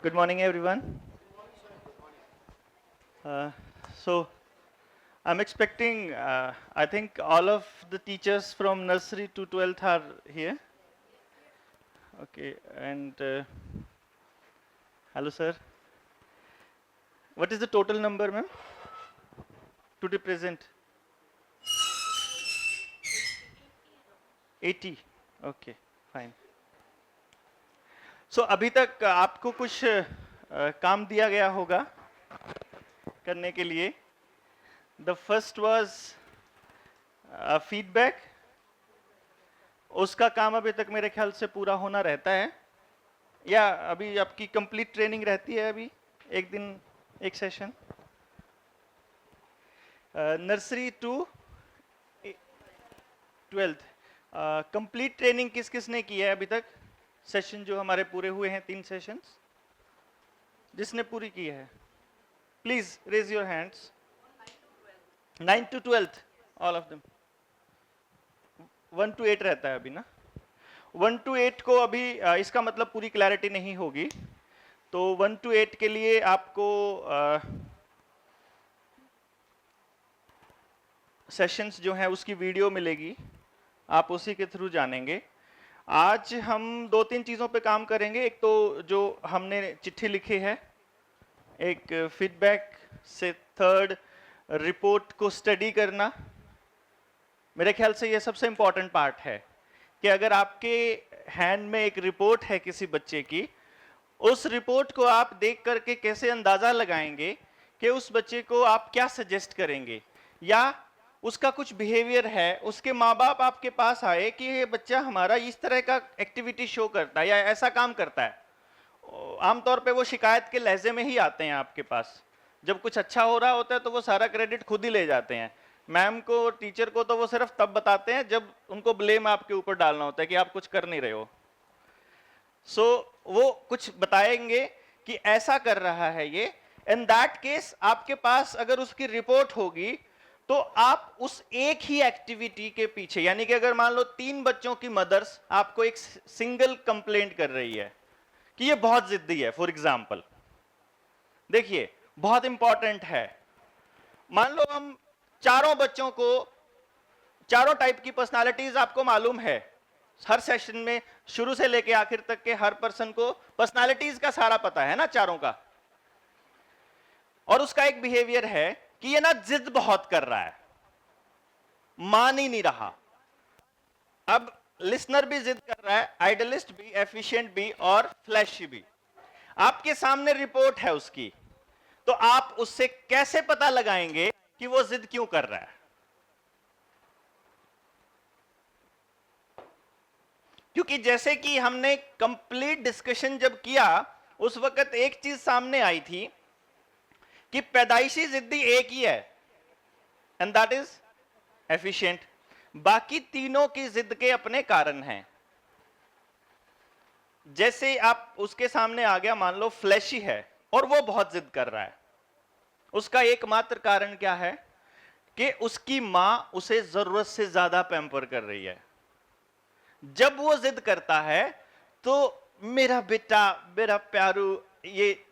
Good morning, everyone. So, I'm expecting, I think all of the teachers from nursery to 12th are here. Okay, and hello, sir. What is the total number, ma'am? Today present? 80. Okay, fine. So, अभी तक आपको कुछ काम दिया गया होगा करने के लिए. The first was feedback. उसका काम अभी तक मेरे ख्याल से पूरा होना रहता है, या अभी आपकी कंप्लीट ट्रेनिंग रहती है अभी एक दिन एक session. Nursery to 12th complete training किस किस ने की है अभी तक? सेशन जो हमारे पूरे हुए हैं 3 सेशंस, जिसने पूरी की है please raise your hands. 9 to 12th all of them. 1 to 8 रहता है अभी ना. 1 to 8 को अभी इसका मतलब पूरी क्लैरिटी नहीं होगी, तो 1 to 8 के लिए आपको सेशंस जो हैं उसकी वीडियो मिलेगी, आप उसी के थ्रू जानेंगे. आज हम 2-3 चीज़ों पे काम करेंगे. एक तो जो हमने चिट्ठी लिखी है, एक फीडबैक से थर्ड रिपोर्ट को स्टडी करना. मेरे ख्याल से ये सबसे इम्पॉर्टेंट पार्ट है कि अगर आपके हैंड में एक रिपोर्ट है किसी बच्चे की, उस रिपोर्ट को आप देख करके कैसे अंदाज़ा लगाएंगे कि उस बच्चे को आप क्या सजेस्ट करेंगे, या उसका कुछ बिहेवियर है, उसके माँ बाप आपके पास आए कि ये बच्चा हमारा इस तरह का एक्टिविटी शो करता है या ऐसा काम करता है. आमतौर पे वो शिकायत के लहजे में ही आते हैं आपके पास. जब कुछ अच्छा हो रहा होता है तो वो सारा क्रेडिट खुद ही ले जाते हैं. मैम को, टीचर को तो वो सिर्फ तब बताते हैं जब उनको ब्लेम आपके ऊपर डालना होता है कि आप कुछ कर नहीं रहे हो. वो कुछ बताएंगे कि ऐसा कर रहा है ये. इन दैट केस आपके पास अगर उसकी रिपोर्ट होगी तो आप उस एक ही एक्टिविटी के पीछे, यानी कि अगर मान लो 3 बच्चों की मदर्स आपको एक सिंगल कंप्लेंट कर रही है कि ये बहुत जिद्दी है, फॉर एग्जाम्पल. देखिए बहुत इंपॉर्टेंट है. मान लो हम चारों बच्चों को, चारों टाइप की पर्सनालिटीज आपको मालूम है. हर सेशन में शुरू से लेके आखिर तक के हर पर्सन को पर्सनालिटीज का सारा पता है ना, चारों का. और उसका एक बिहेवियर है कि ये ना जिद बहुत कर रहा है, मान ही नहीं रहा. अब लिसनर भी जिद कर रहा है, आइडियलिस्ट भी, एफिशिएंट भी और फ्लैशी भी. आपके सामने रिपोर्ट है उसकी, तो आप उससे कैसे पता लगाएंगे कि वो जिद क्यों कर रहा है? क्योंकि जैसे कि हमने कंप्लीट डिस्कशन जब किया, उस वक्त एक चीज सामने आई थी कि पैदाइशी जिद्दी एक ही है, एंड दैट इज एफिशिएंट. बाकी तीनों की जिद के अपने कारण हैं. जैसे आप उसके सामने आ गया, मान लो फ्लैशी है और वो बहुत जिद कर रहा है. उसका एकमात्र कारण क्या है कि उसकी मां उसे जरूरत से ज्यादा पैम्पर कर रही है. जब वो जिद करता है तो मेरा बेटा, मेरा प्यारू, ये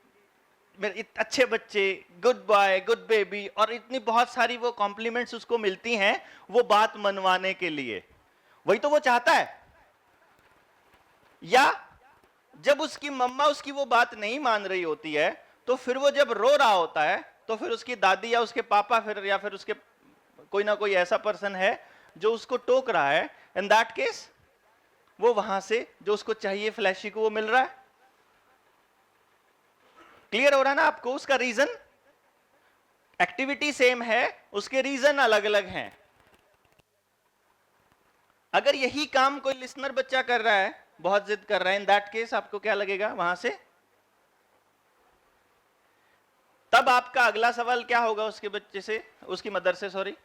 मेरे अच्छे बच्चे, गुड बॉय, गुड बेबी, और इतनी बहुत सारी वो कॉम्प्लीमेंट्स उसको मिलती हैं वो बात मनवाने के लिए. वही तो वो चाहता है. या जब उसकी मम्मा उसकी वो बात नहीं मान रही होती है, तो फिर वो जब रो रहा होता है तो फिर उसकी दादी या उसके पापा या फिर उसके कोई ना कोई ऐसा पर्सन है जो उसको टोक रहा है. इन दैट केस वो वहां से जो उसको चाहिए फ्लैशी को वो मिल रहा है. क्लियर हो रहा है ना आपको? उसका रीजन, एक्टिविटी सेम है, उसके रीजन अलग अलग हैं. अगर यही काम कोई लिसनर बच्चा कर रहा है, बहुत जिद कर रहा है, इन दैट केस आपको क्या लगेगा वहां से? तब आपका अगला सवाल क्या होगा उसके बच्चे से, उसकी मदर से, सॉरी,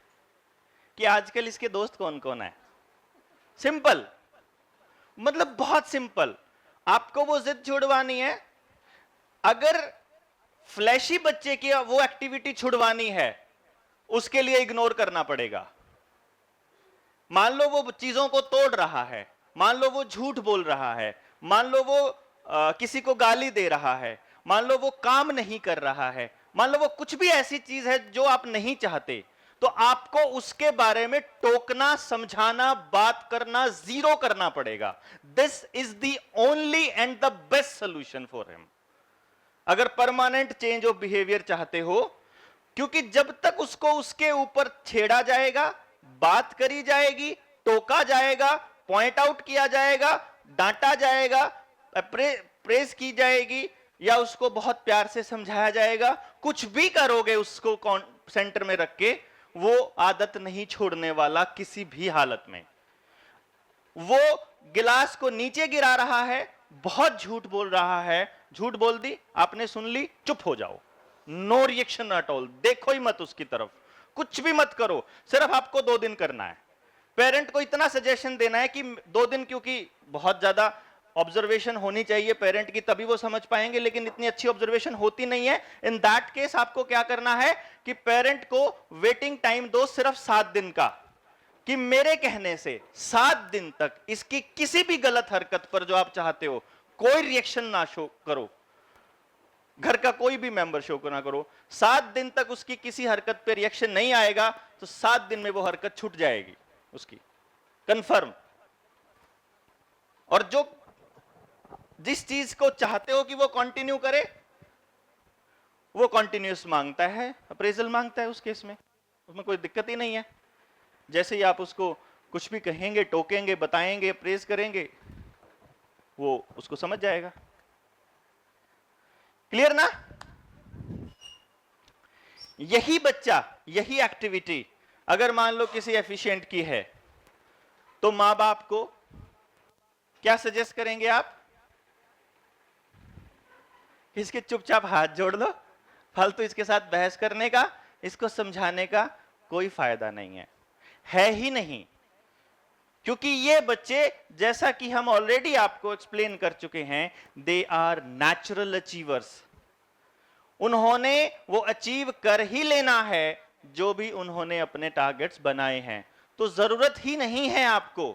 कि आजकल इसके दोस्त कौन कौन है. सिंपल, मतलब बहुत सिंपल. आपको वो जिद छुड़वानी है. अगर फ्लैशी बच्चे की वो एक्टिविटी छुड़वानी है, उसके लिए इग्नोर करना पड़ेगा. मान लो वो चीजों को तोड़ रहा है, मान लो वो झूठ बोल रहा है, मान लो वो किसी को गाली दे रहा है, मान लो वो काम नहीं कर रहा है, मान लो वो कुछ भी ऐसी चीज है जो आप नहीं चाहते, तो आपको उसके बारे में टोकना, समझाना, बात करना जीरो करना पड़ेगा। This is the only and the best solution for him, अगर परमानेंट चेंज ऑफ बिहेवियर चाहते हो। क्योंकि जब तक उसको उसके ऊपर छेड़ा जाएगा, बात करी जाएगी, टोका जाएगा, पॉइंट आउट किया जाएगा, डांटा जाएगा, प्रेस की जाएगी, या उसको बहुत प्यार से समझाया जाएगा, कुछ भी करोगे उसको सेंटर में रख के, वो आदत नहीं छोड़ने वाला किसी भी हालत में। वो गिलास को नीचे गिरा रहा है, बहुत झूठ बोल रहा है, झूठ बोल दी, आपने सुन ली, चुप हो जाओ, नो रिएक्शन एट ऑल, देखो ही मत उसकी तरफ, कुछ भी मत करो, सिर्फ आपको 2 दिन करना है। पेरेंट को इतना सजेशन देना है कि 2 दिन, क्योंकि बहुत ज्यादा ऑब्जर्वेशन होनी चाहिए पेरेंट की, तभी वो समझ पाएंगे, लेकिन इतनी अच्छी ऑब्जर्वेशन होती नहीं है। इन दैट केस आपको क्या करना है कि पेरेंट को वेटिंग टाइम दो सिर्फ 7 दिन का, कि मेरे कहने से 7 दिन तक इसकी किसी भी गलत हरकत पर जो आप चाहते हो कोई रिएक्शन ना शो करो, घर का कोई भी मेंबर शो ना करो। 7 दिन तक उसकी किसी हरकत पे रिएक्शन नहीं आएगा तो 7 दिन में वो हरकत छूट जाएगी उसकी, कंफर्म। और जो जिस चीज को चाहते हो कि वो कंटिन्यू करे, वो कंटिन्यूस मांगता है, अप्रेजल मांगता है, उस केस में उसमें कोई दिक्कत ही नहीं है। जैसे ही आप उसको कुछ भी कहेंगे, टोकेंगे, बताएंगे, अप्रेज करेंगे, वो उसको समझ जाएगा। क्लियर ना? यही बच्चा, यही एक्टिविटी अगर मान लो किसी एफिशिएंट की है, तो मां बाप को क्या सजेस्ट करेंगे आप? इसके चुपचाप हाथ जोड़ लो, फालतू इसके साथ बहस करने का, इसको समझाने का कोई फायदा नहीं है ही नहीं। क्योंकि ये बच्चे, जैसा कि हम ऑलरेडी आपको एक्सप्लेन कर चुके हैं, दे आर नेचुरल अचीवर्स। उन्होंने वो अचीव कर ही लेना है जो भी उन्होंने अपने टारगेट्स बनाए हैं, तो जरूरत ही नहीं है आपको।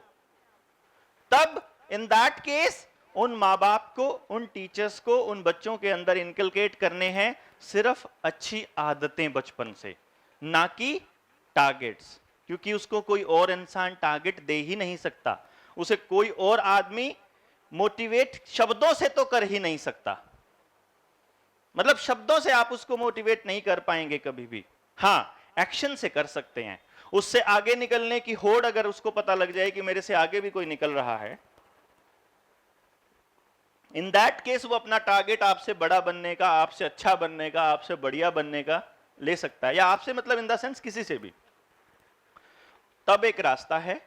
तब इन दैट केस उन माँ बाप को, उन टीचर्स को, उन बच्चों के अंदर इनकलकेट करने हैं सिर्फ अच्छी आदतें बचपन से, ना कि टारगेट्स। क्योंकि उसको कोई और इंसान टारगेट दे ही नहीं सकता, उसे कोई और आदमी मोटिवेट शब्दों से तो कर ही नहीं सकता। मतलब शब्दों से आप उसको मोटिवेट नहीं कर पाएंगे कभी भी। हां, एक्शन से कर सकते हैं। उससे आगे निकलने की होड़ अगर उसको पता लग जाए कि मेरे से आगे भी कोई निकल रहा है, इन दैट केस वो अपना टारगेट आपसे बड़ा बनने का, आपसे अच्छा बनने का, आपसे बढ़िया बनने का ले सकता है, या आपसे मतलब इन द सेंस किसी से भी। तब एक रास्ता है,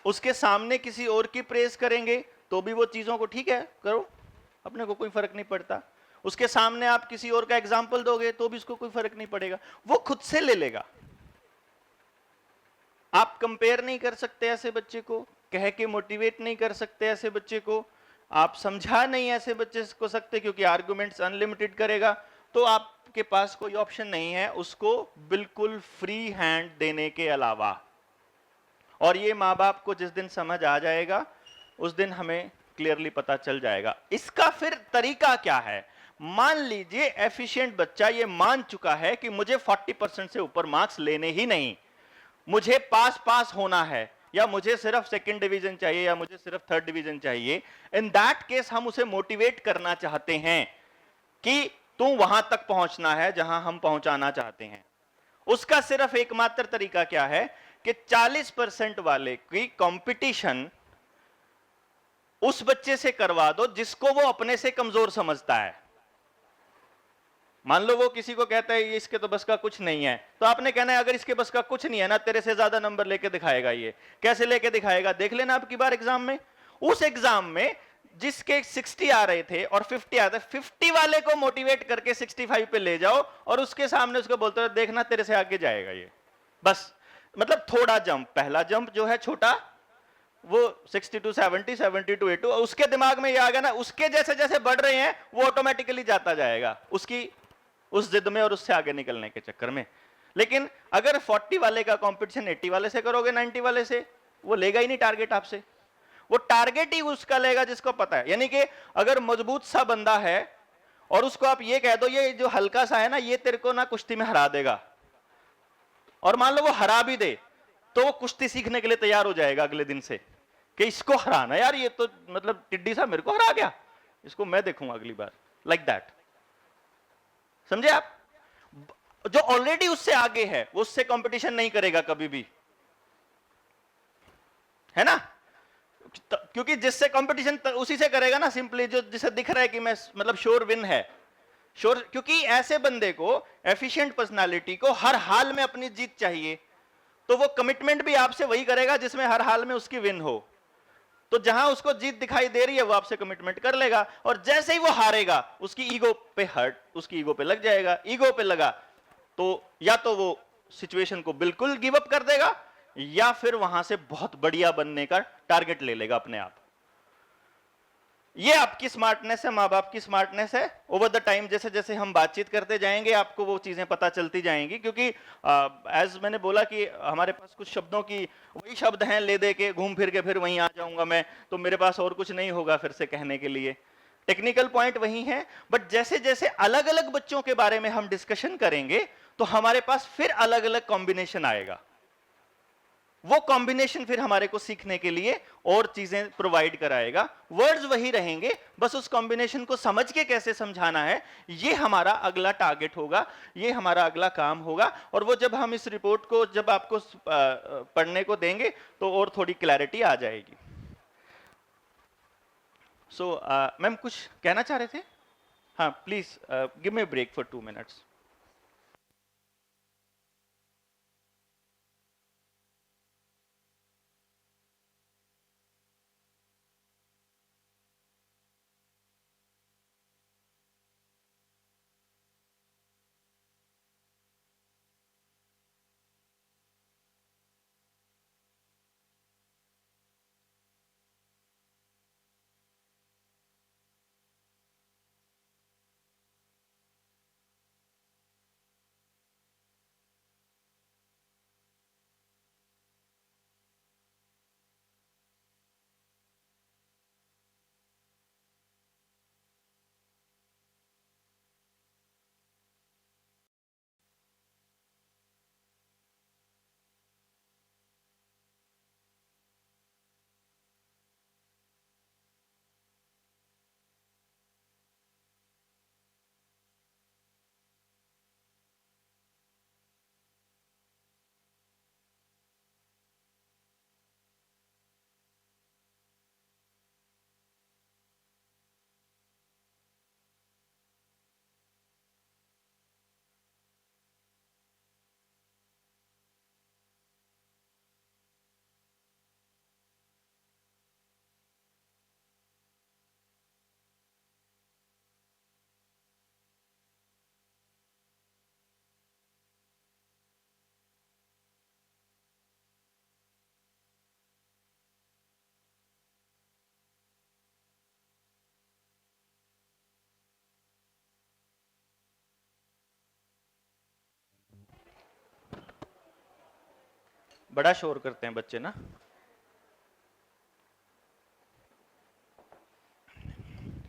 उसके सामने किसी और की प्रेज करेंगे तो भी वो चीजों को ठीक है करो, अपने को कोई फर्क नहीं पड़ता। उसके सामने आप किसी और का एग्जाम्पल दोगे तो भी उसको कोई फर्क नहीं पड़ेगा, वो खुद से ले लेगा। आप कंपेयर नहीं कर सकते ऐसे बच्चे को, कह के मोटिवेट नहीं कर सकते ऐसे बच्चे को, आप समझा नहीं ऐसे बच्चे को सकते, क्योंकि आर्गुमेंट्स अनलिमिटेड करेगा। तो आपके पास कोई ऑप्शन नहीं है उसको बिल्कुल फ्री हैंड देने के अलावा। और ये माँ बाप को जिस दिन समझ आ जाएगा उस दिन हमें क्लियरली पता चल जाएगा। इसका फिर तरीका क्या है? मान लीजिए एफिशिएंट बच्चा ये मान चुका है कि मुझे 40% से ऊपर मार्क्स लेने ही नहीं, मुझे पास होना है, या मुझे सिर्फ 2nd डिवीजन चाहिए, या मुझे सिर्फ 3rd डिवीजन चाहिए। इन दैट केस हम उसे मोटिवेट करना चाहते हैं कि तू वहां तक पहुंचना है जहां हम पहुंचाना चाहते हैं। उसका सिर्फ एकमात्र तरीका क्या है कि 40% वाले की कंपटीशन उस बच्चे से करवा दो जिसको वो अपने से कमजोर समझता है। मान लो वो किसी को कहता है ये इसके तो बस का कुछ नहीं है, तो आपने कहना है अगर इसके बस का कुछ नहीं है ना, तेरे से ज्यादा नंबर लेके दिखाएगा। ये कैसे लेके दिखाएगा देख लेना आपकी बार एग्जाम में। उस एग्जाम में जिसके 60 आ रहे थे और 50 आ रहे थे, 50 वाले को मोटिवेट करके 65 पे ले जाओ और उसके सामने उसको बोलते हो देखना तेरे से आगे जाएगा ये। बस मतलब थोड़ा जंप, पहला जंप जो है छोटा, वो 60 to 70, 70 to 80, उसके दिमाग में ये आ गया ना, उसके जैसे जैसे बढ़ रहे हैं वो ऑटोमेटिकली जाता जाएगा उसकी उस जिद में और उससे आगे निकलने के चक्कर में। लेकिन अगर 40 वाले का कंपटीशन 80 वाले से करोगे, 90 वाले से, वो लेगा ही नहीं टारगेट आपसे। वो टारगेट ही उसका लेगा जिसको पता है। यानी कि अगर मजबूत सा बंदा है और उसको आप ये कह दो ये जो हल्का सा है ना ये तेरे को ना कुश्ती में हरा देगा, और मान लो वो हरा भी दे तो वो कुश्ती सीखने के लिए तैयार हो जाएगा अगले दिन से कि इसको हराना, यार ये तो मतलब टिड्डी सा मेरे को हरा गया, इसको मैं देखूंगा अगली बार, लाइक दैट। समझे आप? जो ऑलरेडी उससे आगे है वो उससे कंपटीशन नहीं करेगा कभी भी, है ना? क्योंकि जिससे कंपटीशन उसी से करेगा ना, सिंपली जो जिसे दिख रहा है कि मैं मतलब श्योर विन है, श्योर। क्योंकि ऐसे बंदे को, एफिशिएंट पर्सनालिटी को हर हाल में अपनी जीत चाहिए, तो वो कमिटमेंट भी आपसे वही करेगा जिसमें हर हाल में उसकी विन हो। तो जहां उसको जीत दिखाई दे रही है वो आपसे कमिटमेंट कर लेगा, और जैसे ही वो हारेगा उसकी ईगो पे हर्ट, उसकी ईगो पे लग जाएगा। ईगो पे लगा तो या तो वो सिचुएशन को बिल्कुल गिव अप कर देगा या फिर वहां से बहुत बढ़िया बनने का टारगेट ले लेगा अपने आप। ये आपकी स्मार्टनेस है, माँ बाप की स्मार्टनेस है। ओवर द टाइम जैसे जैसे हम बातचीत करते जाएंगे आपको वो चीजें पता चलती जाएंगी, क्योंकि एज मैंने बोला कि हमारे पास कुछ शब्दों की वही शब्द हैं, ले दे के घूम फिर के फिर वहीं आ जाऊंगा मैं, तो मेरे पास और कुछ नहीं होगा फिर से कहने के लिए। टेक्निकल पॉइंट वही है, बट जैसे जैसे अलग अलग बच्चों के बारे में हम डिस्कशन करेंगे तो हमारे पास फिर अलग अलग कॉम्बिनेशन आएगा। वो कॉम्बिनेशन फिर हमारे को सीखने के लिए और चीजें प्रोवाइड कराएगा। वर्ड्स वही रहेंगे, बस उस कॉम्बिनेशन को समझ के कैसे समझाना है, ये हमारा अगला टारगेट होगा, ये हमारा अगला काम होगा। और वो जब हम इस रिपोर्ट को जब आपको पढ़ने को देंगे तो और थोड़ी क्लैरिटी आ जाएगी। सो मैम कुछ कहना चाह रहे थे? हाँ please give me break for 2 minutes. बड़ा शोर करते हैं बच्चे ना।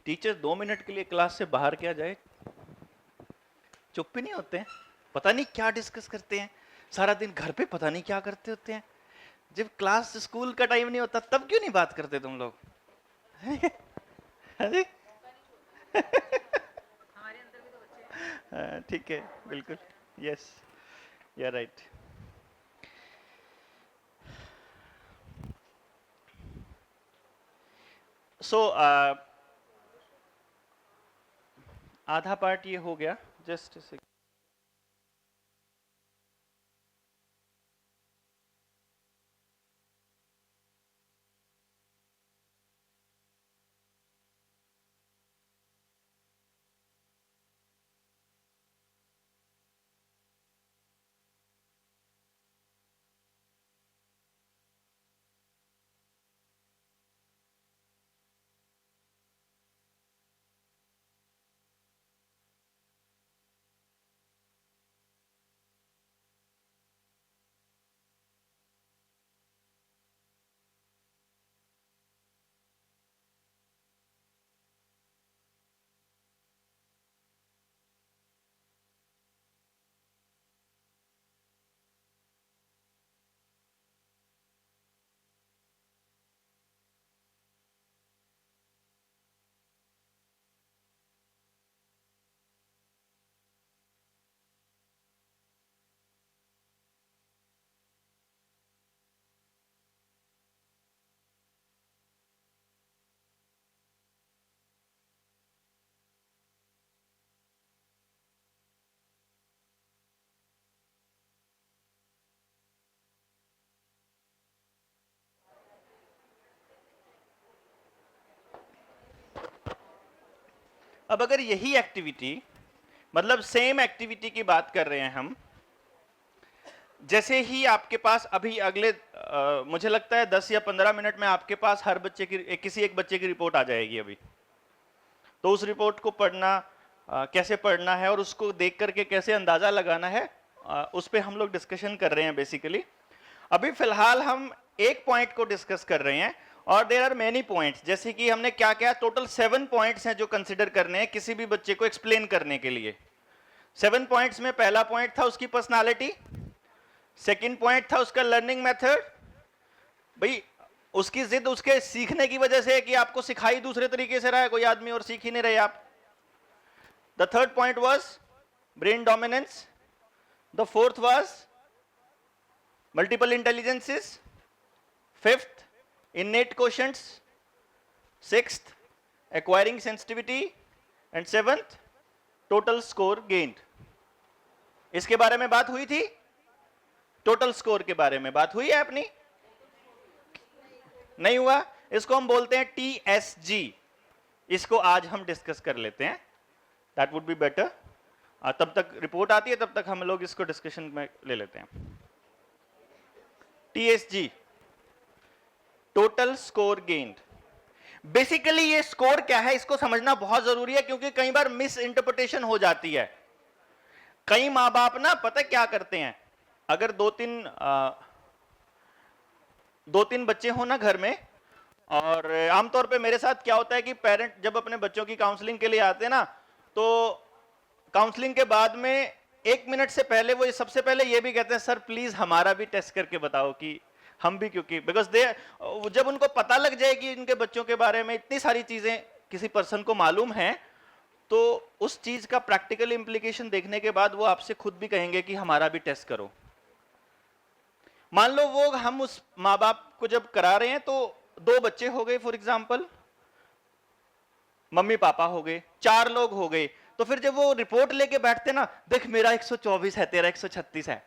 टीचर 2 मिनट के लिए क्लास से बाहर क्या जाए, चुप भी नहीं होते हैं, पता नहीं क्या डिस्कस करते हैं सारा दिन, घर पे पता नहीं क्या करते होते हैं। जब क्लास स्कूल का टाइम नहीं होता तब क्यों नहीं बात करते तुम लोग? अरे ठीक है, बिल्कुल, यस, यू आर राइट। सो आधा पार्ट ये हो गया, जस्ट अब अगर यही एक्टिविटी, मतलब सेम एक्टिविटी की बात कर रहे हैं हम, जैसे ही आपके पास अभी अगले मुझे लगता है 10 या 15 मिनट में आपके पास हर बच्चे की किसी एक बच्चे की रिपोर्ट आ जाएगी अभी, तो उस रिपोर्ट को पढ़ना कैसे पढ़ना है और उसको देख करके कैसे अंदाजा लगाना है, उस पर हम लोग डिस्कशन कर रहे हैं बेसिकली। अभी फिलहाल हम एक पॉइंट को डिस्कस कर रहे हैं और देयर आर मेनी पॉइंट्स, जैसे कि हमने क्या क्या टोटल 7 पॉइंट्स हैं जो कंसिडर करने हैं किसी भी बच्चे को एक्सप्लेन करने के लिए। 7 पॉइंट्स में पहला पॉइंट था उसकी पर्सनालिटी, सेकंड पॉइंट था उसका लर्निंग मेथड, भाई उसकी जिद उसके सीखने की वजह से है कि आपको सिखाई दूसरे तरीके से रहा है कोई आदमी और सीख ही नहीं रहे आप। The third point was brain dominance, the fourth was multiple intelligences, fifth innate quotients, sixth acquiring sensitivity and seventh total score gained। इसके बारे में बात हुई थी, टोटल स्कोर के बारे में बात हुई है अपनी, नहीं हुआ? इसको हम बोलते हैं TSG, इसको आज हम डिस्कस कर लेते हैं, दैट वुड बी बेटर। तब तक रिपोर्ट आती है, तब तक हम लोग इसको डिस्कशन में ले लेते हैं। TSG, total score gained. Basically ये स्कोर क्या है इसको समझना बहुत जरूरी है, क्योंकि कई बार मिस इंटरप्रिटेशन हो जाती है। कई माँ बाप ना पता क्या करते हैं, अगर दो तीन बच्चे हो ना घर में, और आमतौर पे मेरे साथ क्या होता है कि पेरेंट जब अपने बच्चों की काउंसलिंग के लिए आते हैं ना, तो काउंसलिंग के बाद में 1 मिनट से पहले वो सबसे पहले ये भी कहते हैं, सर प्लीज हमारा भी टेस्ट करके बताओ कि हम भी, क्योंकि बिकॉज जब उनको पता लग जाएगी इनके बच्चों के बारे में इतनी सारी चीजें किसी पर्सन को मालूम है, तो उस चीज का प्रैक्टिकल इंप्लीकेशन देखने के बाद वो आपसे खुद भी कहेंगे कि हमारा भी टेस्ट करो। मान लो वो हम उस माँ बाप को जब करा रहे हैं तो 2 बच्चे हो गए फॉर एग्जाम्पल, मम्मी पापा हो गए, 4 लोग हो गए, तो फिर जब वो रिपोर्ट लेके बैठते ना, देख मेरा 124 है, तेरा 136 है,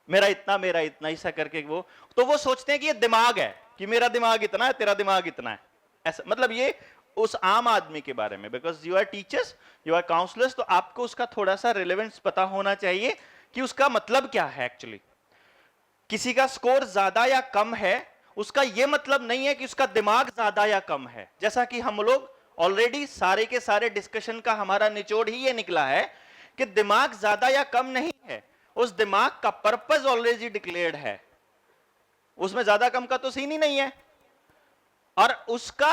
मेरा इतना ऐसा करके वो सोचते हैं कि ये दिमाग है, कि मेरा दिमाग इतना है, तेरा दिमाग इतना है, ऐसा। मतलब ये उस आम आदमी के बारे में, because you are teachers, you are counsellors, तो आपको उसका थोड़ा सा रिलेवेंस पता होना चाहिए कि उसका मतलब क्या है एक्चुअली। किसी का स्कोर ज्यादा या कम है, उसका यह मतलब नहीं है कि उसका दिमाग ज्यादा या कम है। जैसा कि हम लोग ऑलरेडी सारे के सारे डिस्कशन का हमारा निचोड़ ही ये निकला है कि दिमाग ज्यादा या कम नहीं है, उस दिमाग का पर्पस ऑलरेडी डिक्लेयर्ड है, उसमें ज्यादा कम का तो सीन ही नहीं है। और उसका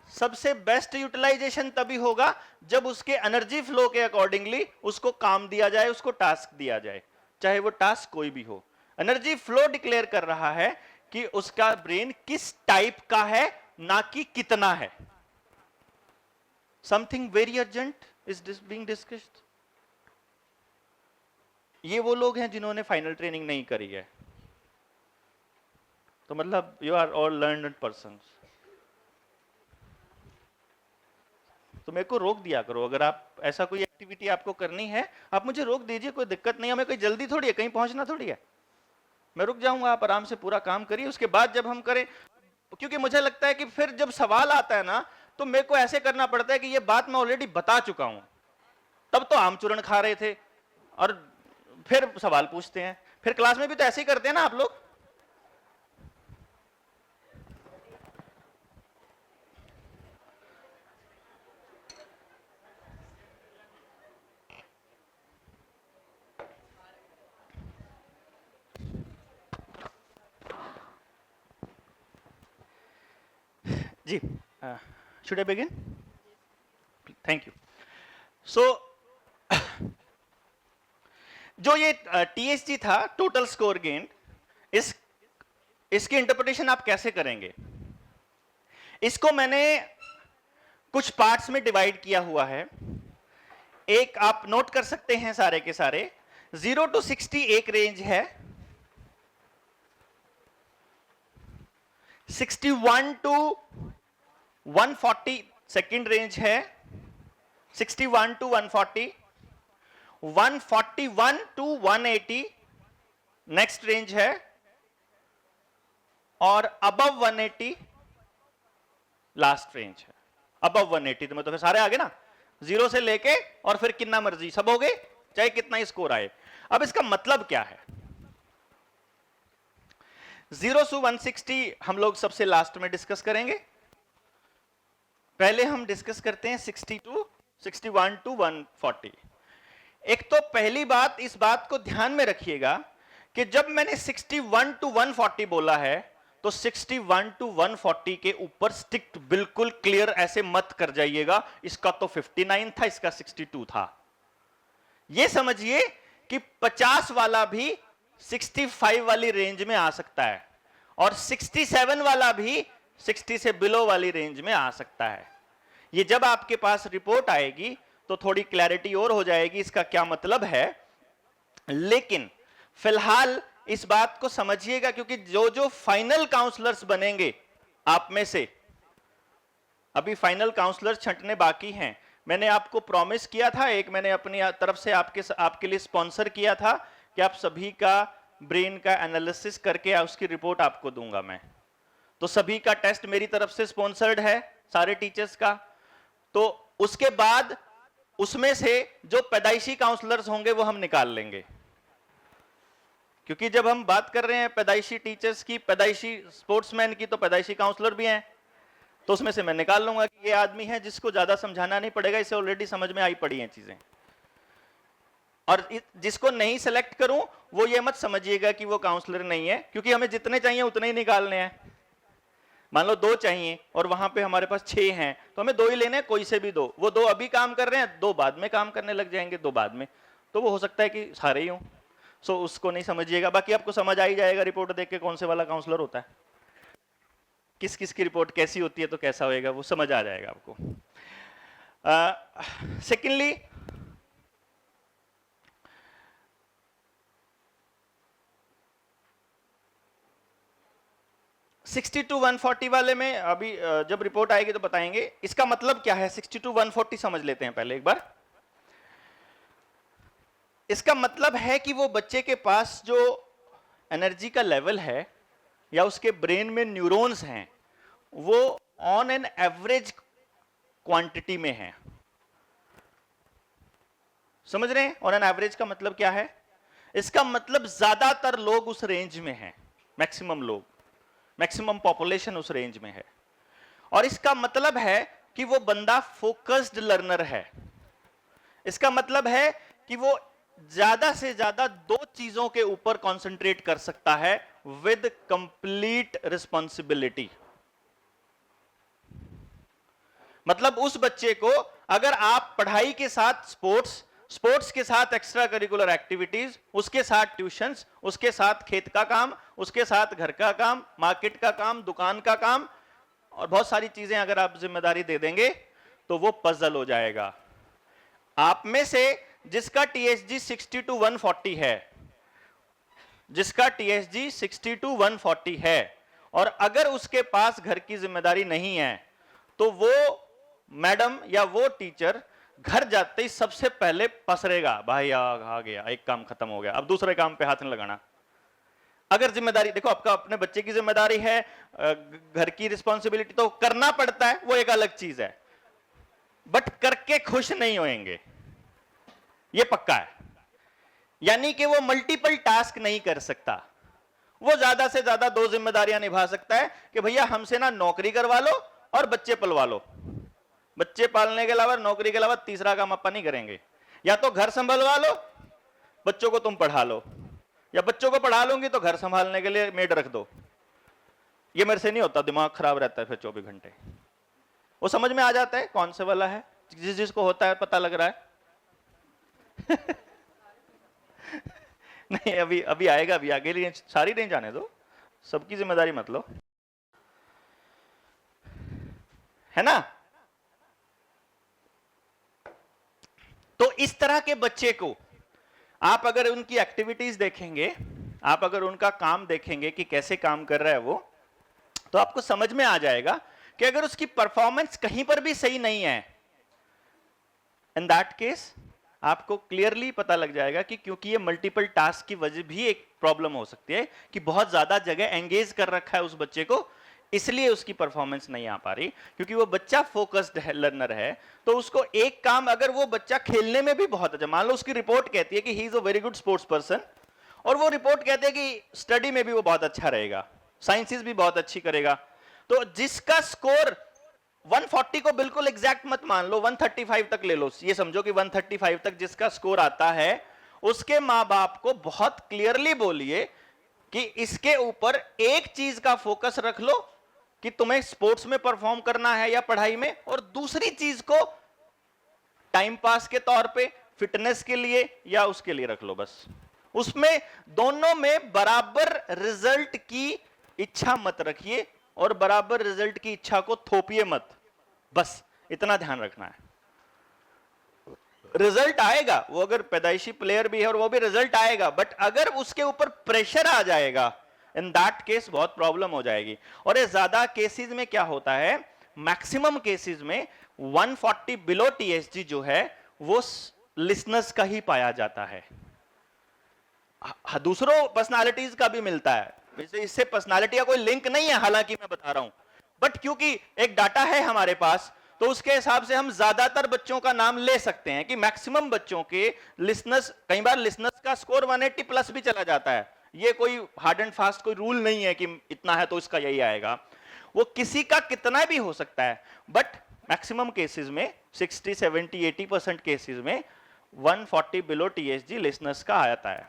सबसे बेस्ट यूटिलाइजेशन तभी होगा जब उसके एनर्जी फ्लो के अकॉर्डिंगली उसको काम दिया जाए, उसको टास्क दिया जाए, चाहे वो टास्क कोई भी हो। एनर्जी फ्लो डिक्लेयर कर रहा है कि उसका ब्रेन किस टाइप का है, ना कि कितना है। Something very urgent is being discussed. ये वो लोग हैं जिन्होंने फाइनल ट्रेनिंग नहीं करी है, तो मतलब you are all learned persons. तो मेरे को रोक दिया करो, अगर आप ऐसा कोई एक्टिविटी आपको करनी है आप मुझे रोक दीजिए, कोई दिक्कत नहीं है, हमें कोई जल्दी थोड़ी है, कहीं पहुंचना थोड़ी है। मैं रुक जाऊंगा, आप आराम से पूरा काम करिए, उसके बाद जब हम करें, क्योंकि मुझे लगता है कि फिर जब सवाल आता है ना, तो मेरे को ऐसे करना पड़ता है कि ये बात मैं ऑलरेडी बता चुका हूं, तब तो आम चूर्ण खा रहे थे और फिर सवाल पूछते हैं। फिर क्लास में भी तो ऐसे ही करते हैं ना आप लोग। जी, should I begin? Thank you. So, जो ये TSG था, टोटल स्कोर गेन, इसकी इंटरप्रिटेशन आप कैसे करेंगे? इसको मैंने कुछ पार्ट्स में डिवाइड किया हुआ है। एक आप नोट कर सकते हैं सारे के सारे, 0 to 60 एक रेंज है, 61 to 140 सेकेंड रेंज है, 61 to 140, 141 to 180 नेक्स्ट रेंज है, और अबव 180 लास्ट रेंज है। अबव 180 तो मतलब सारे आगे ना, 0 से लेके और फिर कितना मर्जी सब हो गए, चाहे कितना ही स्कोर आए। अब इसका मतलब क्या है? 0 से 160 हम लोग सबसे लास्ट में डिस्कस करेंगे। पहले हम डिस्कस करते हैं 61 टू 140। एक तो पहली बात, इस बात को ध्यान में रखिएगा कि जब मैंने 61 टू 140 बोला है तो 61 टू 140 के ऊपर स्टिक बिल्कुल क्लियर ऐसे मत कर जाइएगा, इसका तो 59 था, इसका 62 था। यह समझिए कि 50 वाला भी 65 वाली रेंज में आ सकता है और 67 वाला भी 60 से बिलो वाली रेंज में आ सकता है। ये जब आपके पास रिपोर्ट आएगी तो थोड़ी क्लैरिटी और हो जाएगी इसका क्या मतलब है। लेकिन फिलहाल इस बात को समझिएगा, क्योंकि जो जो फाइनल काउंसलर्स बनेंगे आप में से, अभी फाइनल काउंसलर्स छंटने बाकी हैं। मैंने आपको प्रॉमिस किया था, एक मैंने अपनी तरफ से आपके लिए स्पॉन्सर किया था कि आप सभी का ब्रेन का एनालिसिस करके उसकी रिपोर्ट आपको दूंगा मैं। तो सभी का टेस्ट मेरी तरफ से स्पॉन्सर्ड है, सारे टीचर्स का। तो उसके बाद उसमें से जो पैदाइशी काउंसलर्स होंगे वो हम निकाल लेंगे, क्योंकि जब हम बात कर रहे हैं पैदाइशी टीचर्स की, पैदाइशी स्पोर्ट्समैन की, तो पैदाइशी काउंसलर भी हैं। तो उसमें से मैं निकाल लूंगा कि ये आदमी है जिसको ज्यादा समझाना नहीं पड़ेगा, इसे ऑलरेडी समझ में आई पड़ी हैं चीजें। और जिसको नहीं सेलेक्ट करूं वो ये मत समझिएगा कि वो काउंसलर नहीं है, क्योंकि हमें जितने चाहिए उतने ही निकालने हैं। मान लो 2 चाहिए और वहां पे हमारे पास 6 हैं, तो हमें 2 ही लेने हैं, कोई से भी 2। वो 2 अभी काम कर रहे हैं, 2 बाद में काम करने लग जाएंगे, 2 बाद में, तो वो हो सकता है कि सारे ही हों। सो उसको नहीं समझिएगा। बाकी आपको समझ आ ही जाएगा रिपोर्ट देख के कौन से वाला काउंसलर होता है, किस किस की रिपोर्ट कैसी होती है, तो कैसा होएगा वो समझ आ जाएगा आपको। सेकेंडली, सिक्सटी टू 140 वाले में अभी जब रिपोर्ट आएगी तो बताएंगे इसका मतलब क्या है। 60 टू 140 समझ लेते हैं पहले एक बार। इसका मतलब है कि वो बच्चे के पास जो एनर्जी का लेवल है या उसके ब्रेन में न्यूरॉन्स हैं वो ऑन एन एवरेज क्वांटिटी में है। समझ रहे हैं? ऑन एन एवरेज का मतलब क्या है? इसका मतलब ज्यादातर लोग उस रेंज में हैं, मैक्सिमम लोग, मैक्सिमम पॉपुलेशन उस रेंज में है। और इसका मतलब है कि वो बंदा फोकस्ड लर्नर है। इसका मतलब है कि वो ज्यादा से ज्यादा 2 चीजों के ऊपर कंसंट्रेट कर सकता है विद कंप्लीट रिस्पॉन्सिबिलिटी। मतलब उस बच्चे को अगर आप पढ़ाई के साथ स्पोर्ट्स के साथ एक्स्ट्रा करिकुलर एक्टिविटीज, उसके साथ ट्यूशंस, उसके साथ खेत का काम, उसके साथ घर का काम, मार्केट का काम, दुकान का काम और बहुत सारी चीजें अगर आप जिम्मेदारी दे देंगे तो वो पजल हो जाएगा। आप में से जिसका टीएसजी 60 टू 140 है, जिसका टीएसजी 60 टू 140 है और अगर उसके पास घर की जिम्मेदारी नहीं है तो वो मैडम या वो टीचर घर जाते ही सबसे पहले पसरेगा, भाई आ गया, एक काम खत्म हो गया, अब दूसरे काम पे हाथ नहीं लगाना। अगर जिम्मेदारी देखो, आपका अपने बच्चे की जिम्मेदारी है, घर की रिस्पॉन्सिबिलिटी तो करना पड़ता है, वो एक अलग चीज है, बट करके खुश नहीं होंगे, ये पक्का है। यानी कि वो मल्टीपल टास्क नहीं कर सकता। वो ज्यादा से ज्यादा 2 जिम्मेदारियां निभा सकता है कि भैया हमसे ना नौकरी करवा लो और बच्चे पलवा लो। बच्चे पालने के अलावा, नौकरी के अलावा तीसरा काम अपन नहीं करेंगे। या तो घर संभलवा लो, बच्चों को तुम पढ़ा लो, या बच्चों को पढ़ा लूंगी तो घर संभालने के लिए मेड रख दो। ये मेरे से नहीं होता, दिमाग खराब रहता है फिर 24 घंटे। वो समझ में आ जाता है कौन से वाला है, जिसको होता है पता लग रहा है। नहीं, अभी आएगा, अभी आगे रेंज, सारी रेंज आने दो, सबकी जिम्मेदारी मत लो, है ना। तो इस तरह के बच्चे को आप अगर उनकी एक्टिविटीज देखेंगे, आप अगर उनका काम देखेंगे कि कैसे काम कर रहा है वो, तो आपको समझ में आ जाएगा कि अगर उसकी परफॉर्मेंस कहीं पर भी सही नहीं है, इन दैट केस आपको क्लियरली पता लग जाएगा कि क्योंकि ये मल्टीपल टास्क की वजह भी एक प्रॉब्लम हो सकती है कि बहुत ज्यादा जगह एंगेज कर रखा है उस बच्चे को, इसलिए उसकी परफॉर्मेंस नहीं आ पा रही, क्योंकि वो बच्चा फोकस्ड लर्नर है। तो उसको एक काम, अगर वो बच्चा खेलने में भी बहुत अच्छा, मान लो उसकी रिपोर्ट कहती है कि he is a very good sports person, और वो रिपोर्ट कहते हैं कि स्टडी में भी वो बहुत अच्छा रहेगा, साइंसेस भी बहुत अच्छी करेगा, तो जिसका स्कोर 140 को बिल्कुल एग्जैक्ट मत मान लो, 135 तक ले लो, ये समझो कि 135 तक जिसका स्कोर आता है, उसके माँ बाप को बहुत क्लियरली बोलिए कि इसके ऊपर एक चीज का फोकस रख लो कि तुम्हें स्पोर्ट्स में परफॉर्म करना है या पढ़ाई में, और दूसरी चीज को टाइम पास के तौर पे, फिटनेस के लिए या उसके लिए रख लो बस। उसमें दोनों में बराबर रिजल्ट की इच्छा मत रखिए और बराबर रिजल्ट की इच्छा को थोपिए मत, बस इतना ध्यान रखना है। रिजल्ट आएगा, वो अगर पैदाइशी प्लेयर भी है और वो भी रिजल्ट आएगा, बट अगर उसके ऊपर प्रेशर आ जाएगा, इन दैट केस बहुत प्रॉब्लम हो जाएगी। और ये ज्यादा केसेस में क्या होता है, मैक्सिमम केसेस में 140 बिलो टीएसजी जो है वो लिसनर्स का ही पाया जाता है। दूसरों पर्सनालिटीज का भी मिलता है, वैसे इससे पर्सनालिटी का कोई लिंक नहीं है, हालांकि मैं बता रहा हूं, बट क्योंकि एक डाटा है हमारे पास, तो उसके हिसाब से हम ज्यादातर बच्चों का नाम ले सकते हैं कि मैक्सिमम बच्चों के लिसनर्स, कई बार लिसनर्स का स्कोर 180 प्लस भी चला जाता है। ये कोई हार्ड एंड फास्ट कोई रूल नहीं है कि इतना है तो इसका यही आएगा, वो किसी का कितना भी हो सकता है, बट मैक्सिमम केसेस में 60, 70, 80% केसेस में 140 बिलो टीएसजी लिसनर्स का आता है।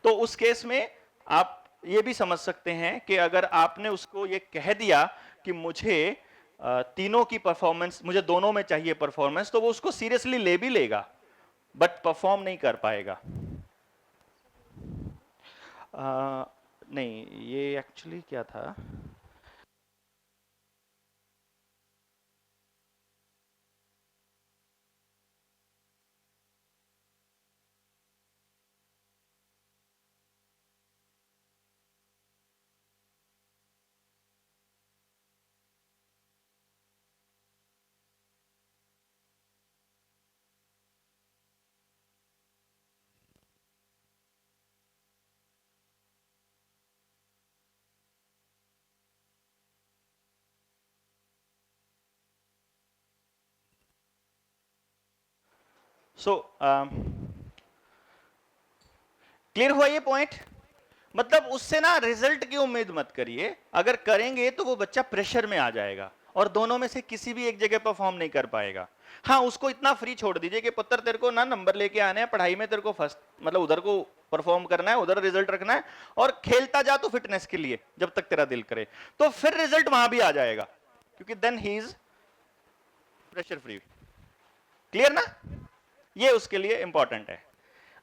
तो उस केस में आप ये भी समझ सकते हैं कि अगर आपने उसको ये कह दिया कि मुझे तीनों की परफॉर्मेंस, मुझे दोनों में चाहिए परफॉर्मेंस, तो वो उसको सीरियसली ले भी लेगा बट परफॉर्म नहीं कर पाएगा। नहीं, ये एक्चुअली क्या था, सो क्लियर हुआ ये पॉइंट? मतलब उससे ना रिजल्ट की उम्मीद मत करिए, अगर करेंगे तो वो बच्चा प्रेशर में आ जाएगा और दोनों में से किसी भी एक जगह परफॉर्म नहीं कर पाएगा। हाँ, उसको इतना फ्री छोड़ दीजिए कि पुत्र तेरे को ना नंबर लेके आने हैं, पढ़ाई में तेरे को फर्स्ट, मतलब उधर को परफॉर्म करना है, उधर रिजल्ट रखना है, और खेलता जा तो फिटनेस के लिए जब तक तेरा दिल करे, तो फिर रिजल्ट वहां भी आ जाएगा, क्योंकि then he is pressure free. Clear ना? ये उसके लिए इंपॉर्टेंट है।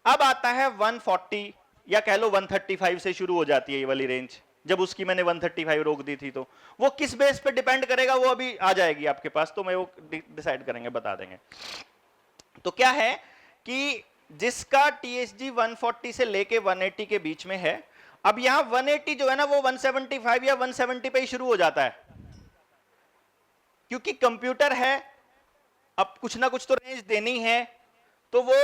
अब आता है 140 या कह लो 135 से शुरू हो जाती है ये वाली रेंज, जब उसकी मैंने 135 रोक दी थी, तो वो किस बेस पे डिपेंड करेगा वो अभी आ जाएगी आपके पास, तो मैं वो डिसाइड करेंगे, बता देंगे। तो क्या है कि जिसका टीएसजी 140 से लेके 180 के बीच में है, अब यहां 180 जो है ना वो 175 या 170 पे ही शुरू हो जाता है, क्योंकि कंप्यूटर है, अब कुछ ना कुछ तो रेंज देनी है, तो वो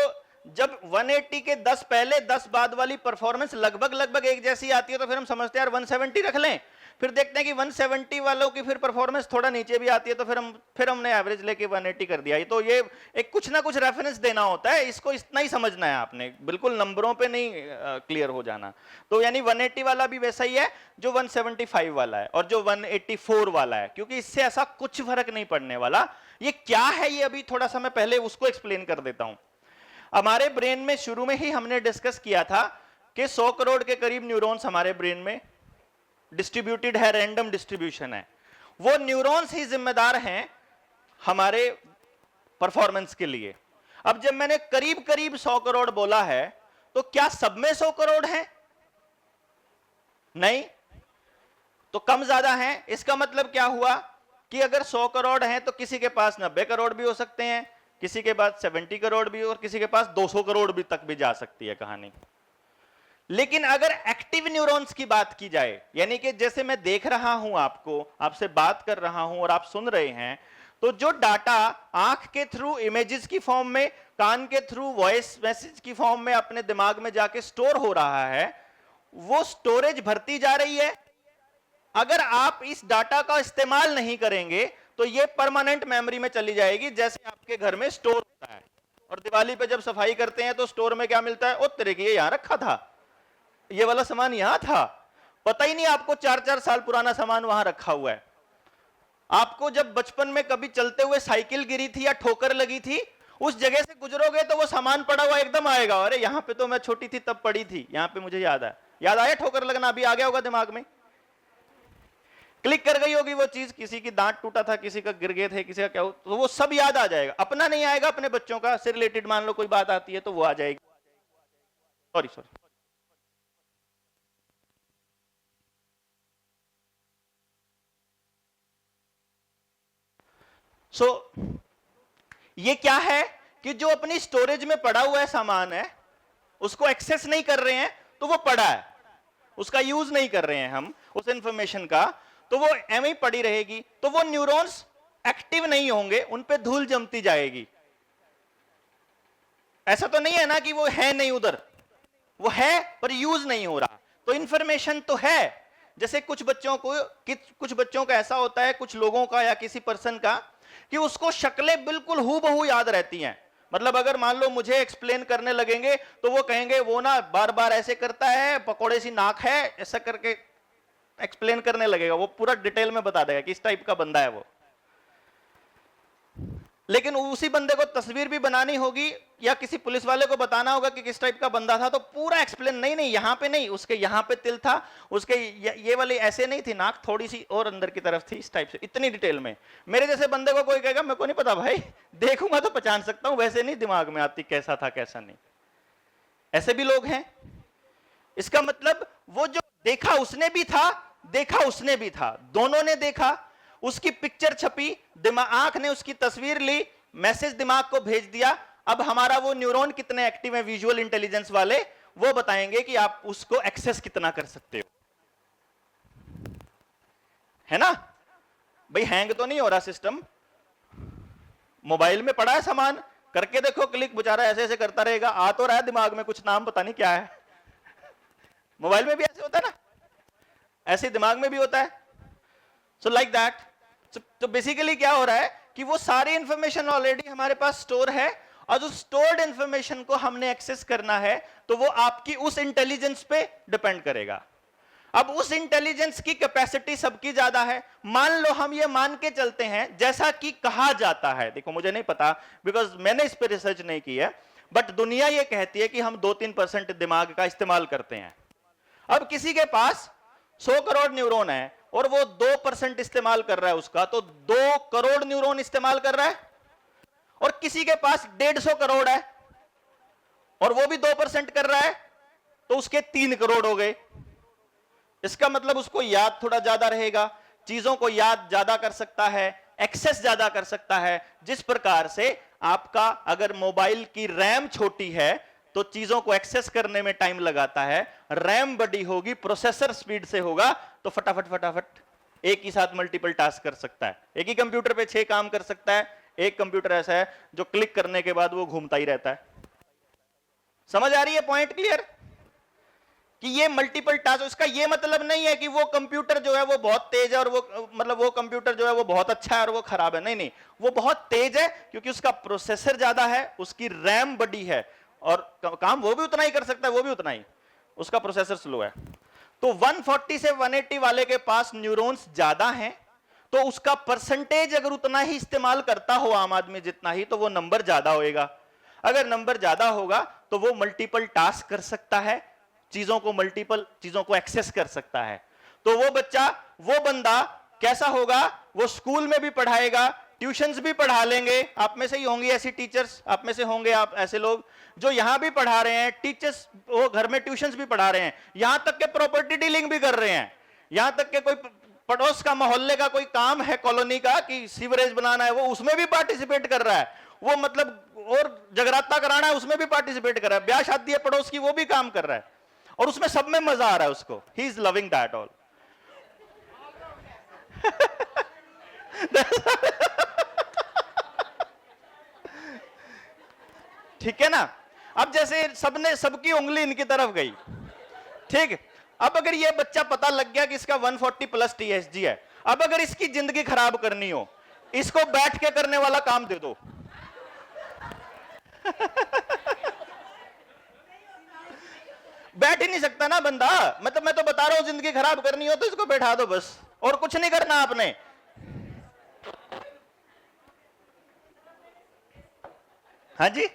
जब 180 के 10 पहले 10 बाद वाली परफॉर्मेंस लगभग एक जैसी आती है, तो फिर हम समझते हैं यार 170 रख लें, फिर देखते हैं कि 170 वालों की फिर परफॉर्मेंस थोड़ा नीचे भी आती है, तो फिर हमने एवरेज लेके 180 कर दिया। तो ये एक कुछ ना कुछ रेफरेंस देना होता है, इसको इतना ही समझना है आपने, बिल्कुल नंबरों पे नहीं क्लियर हो जाना। तो यानी 180 वाला भी वैसा ही है जो 175 वाला है और जो 184 वाला है, क्योंकि इससे ऐसा कुछ फर्क नहीं पड़ने वाला। ये क्या है, ये अभी थोड़ा सा मैं पहले उसको एक्सप्लेन कर देता हूं। हमारे ब्रेन में शुरू में ही हमने डिस्कस किया था कि 100 करोड़ के करीब न्यूरॉन्स हमारे ब्रेन में डिस्ट्रीब्यूटेड है, रैंडम डिस्ट्रीब्यूशन है। वो न्यूरॉन्स ही जिम्मेदार हैं हमारे परफॉर्मेंस के लिए। अब जब मैंने करीब करीब 100 करोड़ बोला है, तो क्या सब में 100 करोड़ है? नहीं, तो कम ज्यादा है। इसका मतलब क्या हुआ कि अगर 100 करोड़ है तो किसी के पास 90 करोड़ भी हो सकते हैं, किसी के पास 70 करोड़ भी, और किसी के पास 200 करोड़ भी तक भी जा सकती है कहानी। लेकिन अगर एक्टिव न्यूरॉन्स की बात की जाए, यानी कि जैसे मैं देख रहा हूं आपको, आपसे बात कर रहा हूं और आप सुन रहे हैं, तो जो डाटा आंख के थ्रू इमेजेस की फॉर्म में, कान के थ्रू वॉइस मैसेज की फॉर्म में अपने दिमाग में जाके स्टोर हो रहा है, वो स्टोरेज भरती जा रही है अगर आप इस डाटा का इस्तेमाल नहीं करेंगे तो ये परमानेंट मेमोरी में चली जाएगी, जैसे आपके घर में स्टोर होता है और दिवाली पे जब सफाई करते हैं तो स्टोर में क्या मिलता है, ओ तेरे की ये यहां रखा था, ये वाला सामान यहां था, पता ही नहीं आपको 4-4 साल पुराना सामान वहां रखा हुआ है। आपको जब बचपन में कभी चलते हुए साइकिल गिरी थी या ठोकर लगी थी, उस जगह से गुजरोगे तो वो सामान पड़ा हुआ एकदम आएगा, अरे यहां पे तो मैं छोटी थी तब पड़ी थी, यहां पे मुझे याद आया ठोकर लगना, अभी आ गया होगा दिमाग में, क्लिक कर गई होगी वो चीज, किसी की दांत टूटा था, किसी का गिर गए थे, किसी का क्या हो, तो वो सब याद आ जाएगा। अपना नहीं आएगा, अपने बच्चों का से रिलेटेड मान लो कोई बात आती है तो वो आ जाएगी। सॉरी ये क्या है कि जो अपनी स्टोरेज में पड़ा हुआ है सामान है, उसको एक्सेस नहीं कर रहे हैं तो वो पड़ा है, उसका यूज नहीं कर रहे हैं हम उस इंफॉर्मेशन का, तो वो एम ही पड़ी रहेगी, तो वो न्यूरॉन्स एक्टिव नहीं होंगे, उन पे धूल जमती जाएगी। ऐसा तो नहीं है ना कि वो है नहीं उधर, वो है पर यूज नहीं हो रहा, तो इंफॉर्मेशन तो है। जैसे कुछ बच्चों का ऐसा होता है, कुछ लोगों का या किसी पर्सन का, कि उसको शक्लें बिल्कुल हूबहू याद रहती हैं। मतलब अगर मान लो मुझे एक्सप्लेन करने लगेंगे तो वो कहेंगे वो ना बार बार ऐसे करता है, पकोड़े सी नाक है, ऐसा करके एक्सप्लेन करने लगेगा, वो पूरा डिटेल में बता देगा किस टाइप का बंदा है वो। लेकिन उसी बंदे को तस्वीर भी बनानी होगी या किसी पुलिस वाले को बताना होगा कि किस टाइप का बंदा था, तो पूरा एक्सप्लेन, नहीं यहां पे नहीं, उसके यहां पे तिल था, उसके ये वाली ऐसे नहीं थी, नाक थोड़ी सी और अंदर की तरफ थी, इस टाइप से, इतनी डिटेल में। मेरे जैसे बंदे को कोई कहेगा मेरे को नहीं पता भाई, देखूंगा तो पहचान सकता हूं, वैसे नहीं दिमाग में आती कैसा था कैसा नहीं। ऐसे भी लोग हैं। इसका मतलब वो जो देखा उसने भी था, देखा उसने भी था, दोनों ने देखा, उसकी पिक्चर छपी, आंख ने उसकी तस्वीर ली, मैसेज दिमाग को भेज दिया। अब हमारा वो न्यूरॉन कितने एक्टिव है विजुअल इंटेलिजेंस वाले, वो बताएंगे कि आप उसको एक्सेस कितना कर सकते हो, है ना भाई। हैंग तो नहीं हो रहा सिस्टम, मोबाइल में पड़ा है सामान, करके देखो क्लिक, बेचारा ऐसे ऐसे करता रहेगा, आ तो रहा है दिमाग में कुछ, नाम पता नहीं क्या है। मोबाइल में भी ऐसे होता है ना, ऐसे दिमाग में भी होता है। So like that. तो बेसिकली क्या हो रहा है कि वो सारी इंफॉर्मेशन ऑलरेडी हमारे पास स्टोर है, और जो स्टोर्ड इंफॉर्मेशन को हमने एक्सेस करना है तो वो आपकी उस इंटेलिजेंस पे डिपेंड करेगा। अब उस इंटेलिजेंस की कैपेसिटी सबकी ज्यादा है। मान लो हम ये मान के चलते हैं, जैसा कि कहा जाता है, देखो मुझे नहीं पता बिकॉज मैंने इस पर रिसर्च नहीं की है, बट दुनिया ये कहती है कि हम 2-3% दिमाग का इस्तेमाल करते हैं। अब किसी के पास 100 करोड़ न्यूरॉन है और वो 2% इस्तेमाल कर रहा है उसका, तो 2 करोड़ न्यूरॉन इस्तेमाल कर रहा है, और किसी के पास 150 करोड़ है और वो भी 2% कर रहा है, तो उसके 3 करोड़ हो गए। इसका मतलब उसको याद थोड़ा ज्यादा रहेगा, चीजों को याद ज्यादा कर सकता है, एक्सेस ज्यादा कर सकता है। जिस प्रकार से आपका अगर मोबाइल की रैम छोटी है तो चीजों को एक्सेस करने में टाइम लगाता है, रैम बड़ी होगी, प्रोसेसर स्पीड से होगा, तो फटाफट फटाफट एक ही साथ मल्टीपल टास्क कर सकता है। एक ही कंप्यूटर पे 6 काम कर सकता है। एक कंप्यूटर ऐसा है जो क्लिक करने के बाद वो घूमता ही रहता है। समझ आ रही है पॉइंट क्लियर? कि ये मल्टीपल टास्क, इसका ये मतलब नहीं है कि वो कंप्यूटर जो है वो बहुत तेज है और वो मतलब वो कंप्यूटर जो है वो बहुत अच्छा है और वो खराब है, नहीं नहीं, वो बहुत तेज है क्योंकि उसका प्रोसेसर ज्यादा है, उसकी रैम बड़ी है, और काम वो भी उतना ही कर सकता है, वो भी उतना ही, उसका प्रोसेसर स्लो है। तो 140 से 180 वाले के पास न्यूरॉन्स ज्यादा हैं, तो उसका परसेंटेज अगर उतना ही इस्तेमाल करता हो आम आदमी जितना ही, तो वो नंबर ज्यादा होएगा। अगर नंबर ज्यादा होगा तो वो मल्टीपल टास्क कर सकता है, मल्टीपल चीजों को एक्सेस कर सकता है। तो वो बच्चा, वो बंदा कैसा होगा, वो स्कूल में भी पढ़ाएगा, ट्यूशंस भी पढ़ा लेंगे। आप में से ही होंगे ऐसी टीचर्स, आप में से होंगे आप ऐसे लोग जो यहां भी पढ़ा रहे हैं, टीचर्स वो घर में ट्यूशंस भी पढ़ा रहे हैं, यहां तक के प्रॉपर्टी डीलिंग भी कर रहे हैं, यहां तक के कोई पड़ोस का मोहल्ले का कोई काम है कॉलोनी का कि सीवरेज बनाना है, वो उसमें भी पार्टिसिपेट कर रहा है, वो मतलब और जगराता कराना है उसमें भी पार्टिसिपेट कर रहा है, ब्याह शादी है पड़ोस की वो भी काम कर रहा है, और उसमें सब में मजा आ रहा है उसको। He is loving that all. ठीक है ना। अब जैसे सबकी उंगली इनकी तरफ गई, ठीक, अब अगर ये बच्चा पता लग गया कि इसका 140 प्लस टीएसजी है, अब अगर इसकी जिंदगी खराब करनी हो, इसको बैठ के करने वाला काम दे दो। बैठ ही नहीं सकता ना बंदा, मतलब मैं तो बता रहा हूं, जिंदगी खराब करनी हो तो इसको बैठा दो बस, और कुछ नहीं करना आपने। हाँ जी।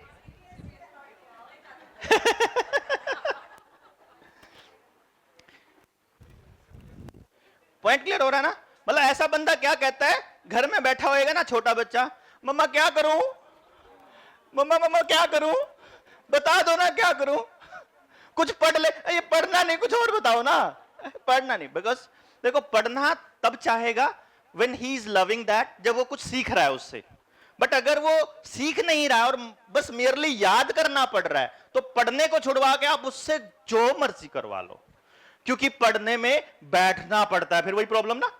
पॉइंट क्लियर हो रहा है ना? मतलब ऐसा बंदा क्या कहता है, घर में बैठा होएगा ना छोटा बच्चा, मम्मा क्या करूं, मम्मा मम्मा क्या करूं, बता दो ना क्या करूं, कुछ पढ़ ले। ये पढ़ना नहीं, कुछ और बताओ ना। पढ़ना नहीं, बिकॉज देखो पढ़ना तब चाहेगा when he is loving that, जब वो कुछ सीख रहा है उससे। बट अगर वो सीख नहीं रहा और बस मेरली याद करना पड़ रहा है, तो पढ़ने को छुड़वा के आप उससे जो मर्जी करवा लो, क्योंकि पढ़ने में बैठना पड़ता है, फिर वही प्रॉब्लम ना।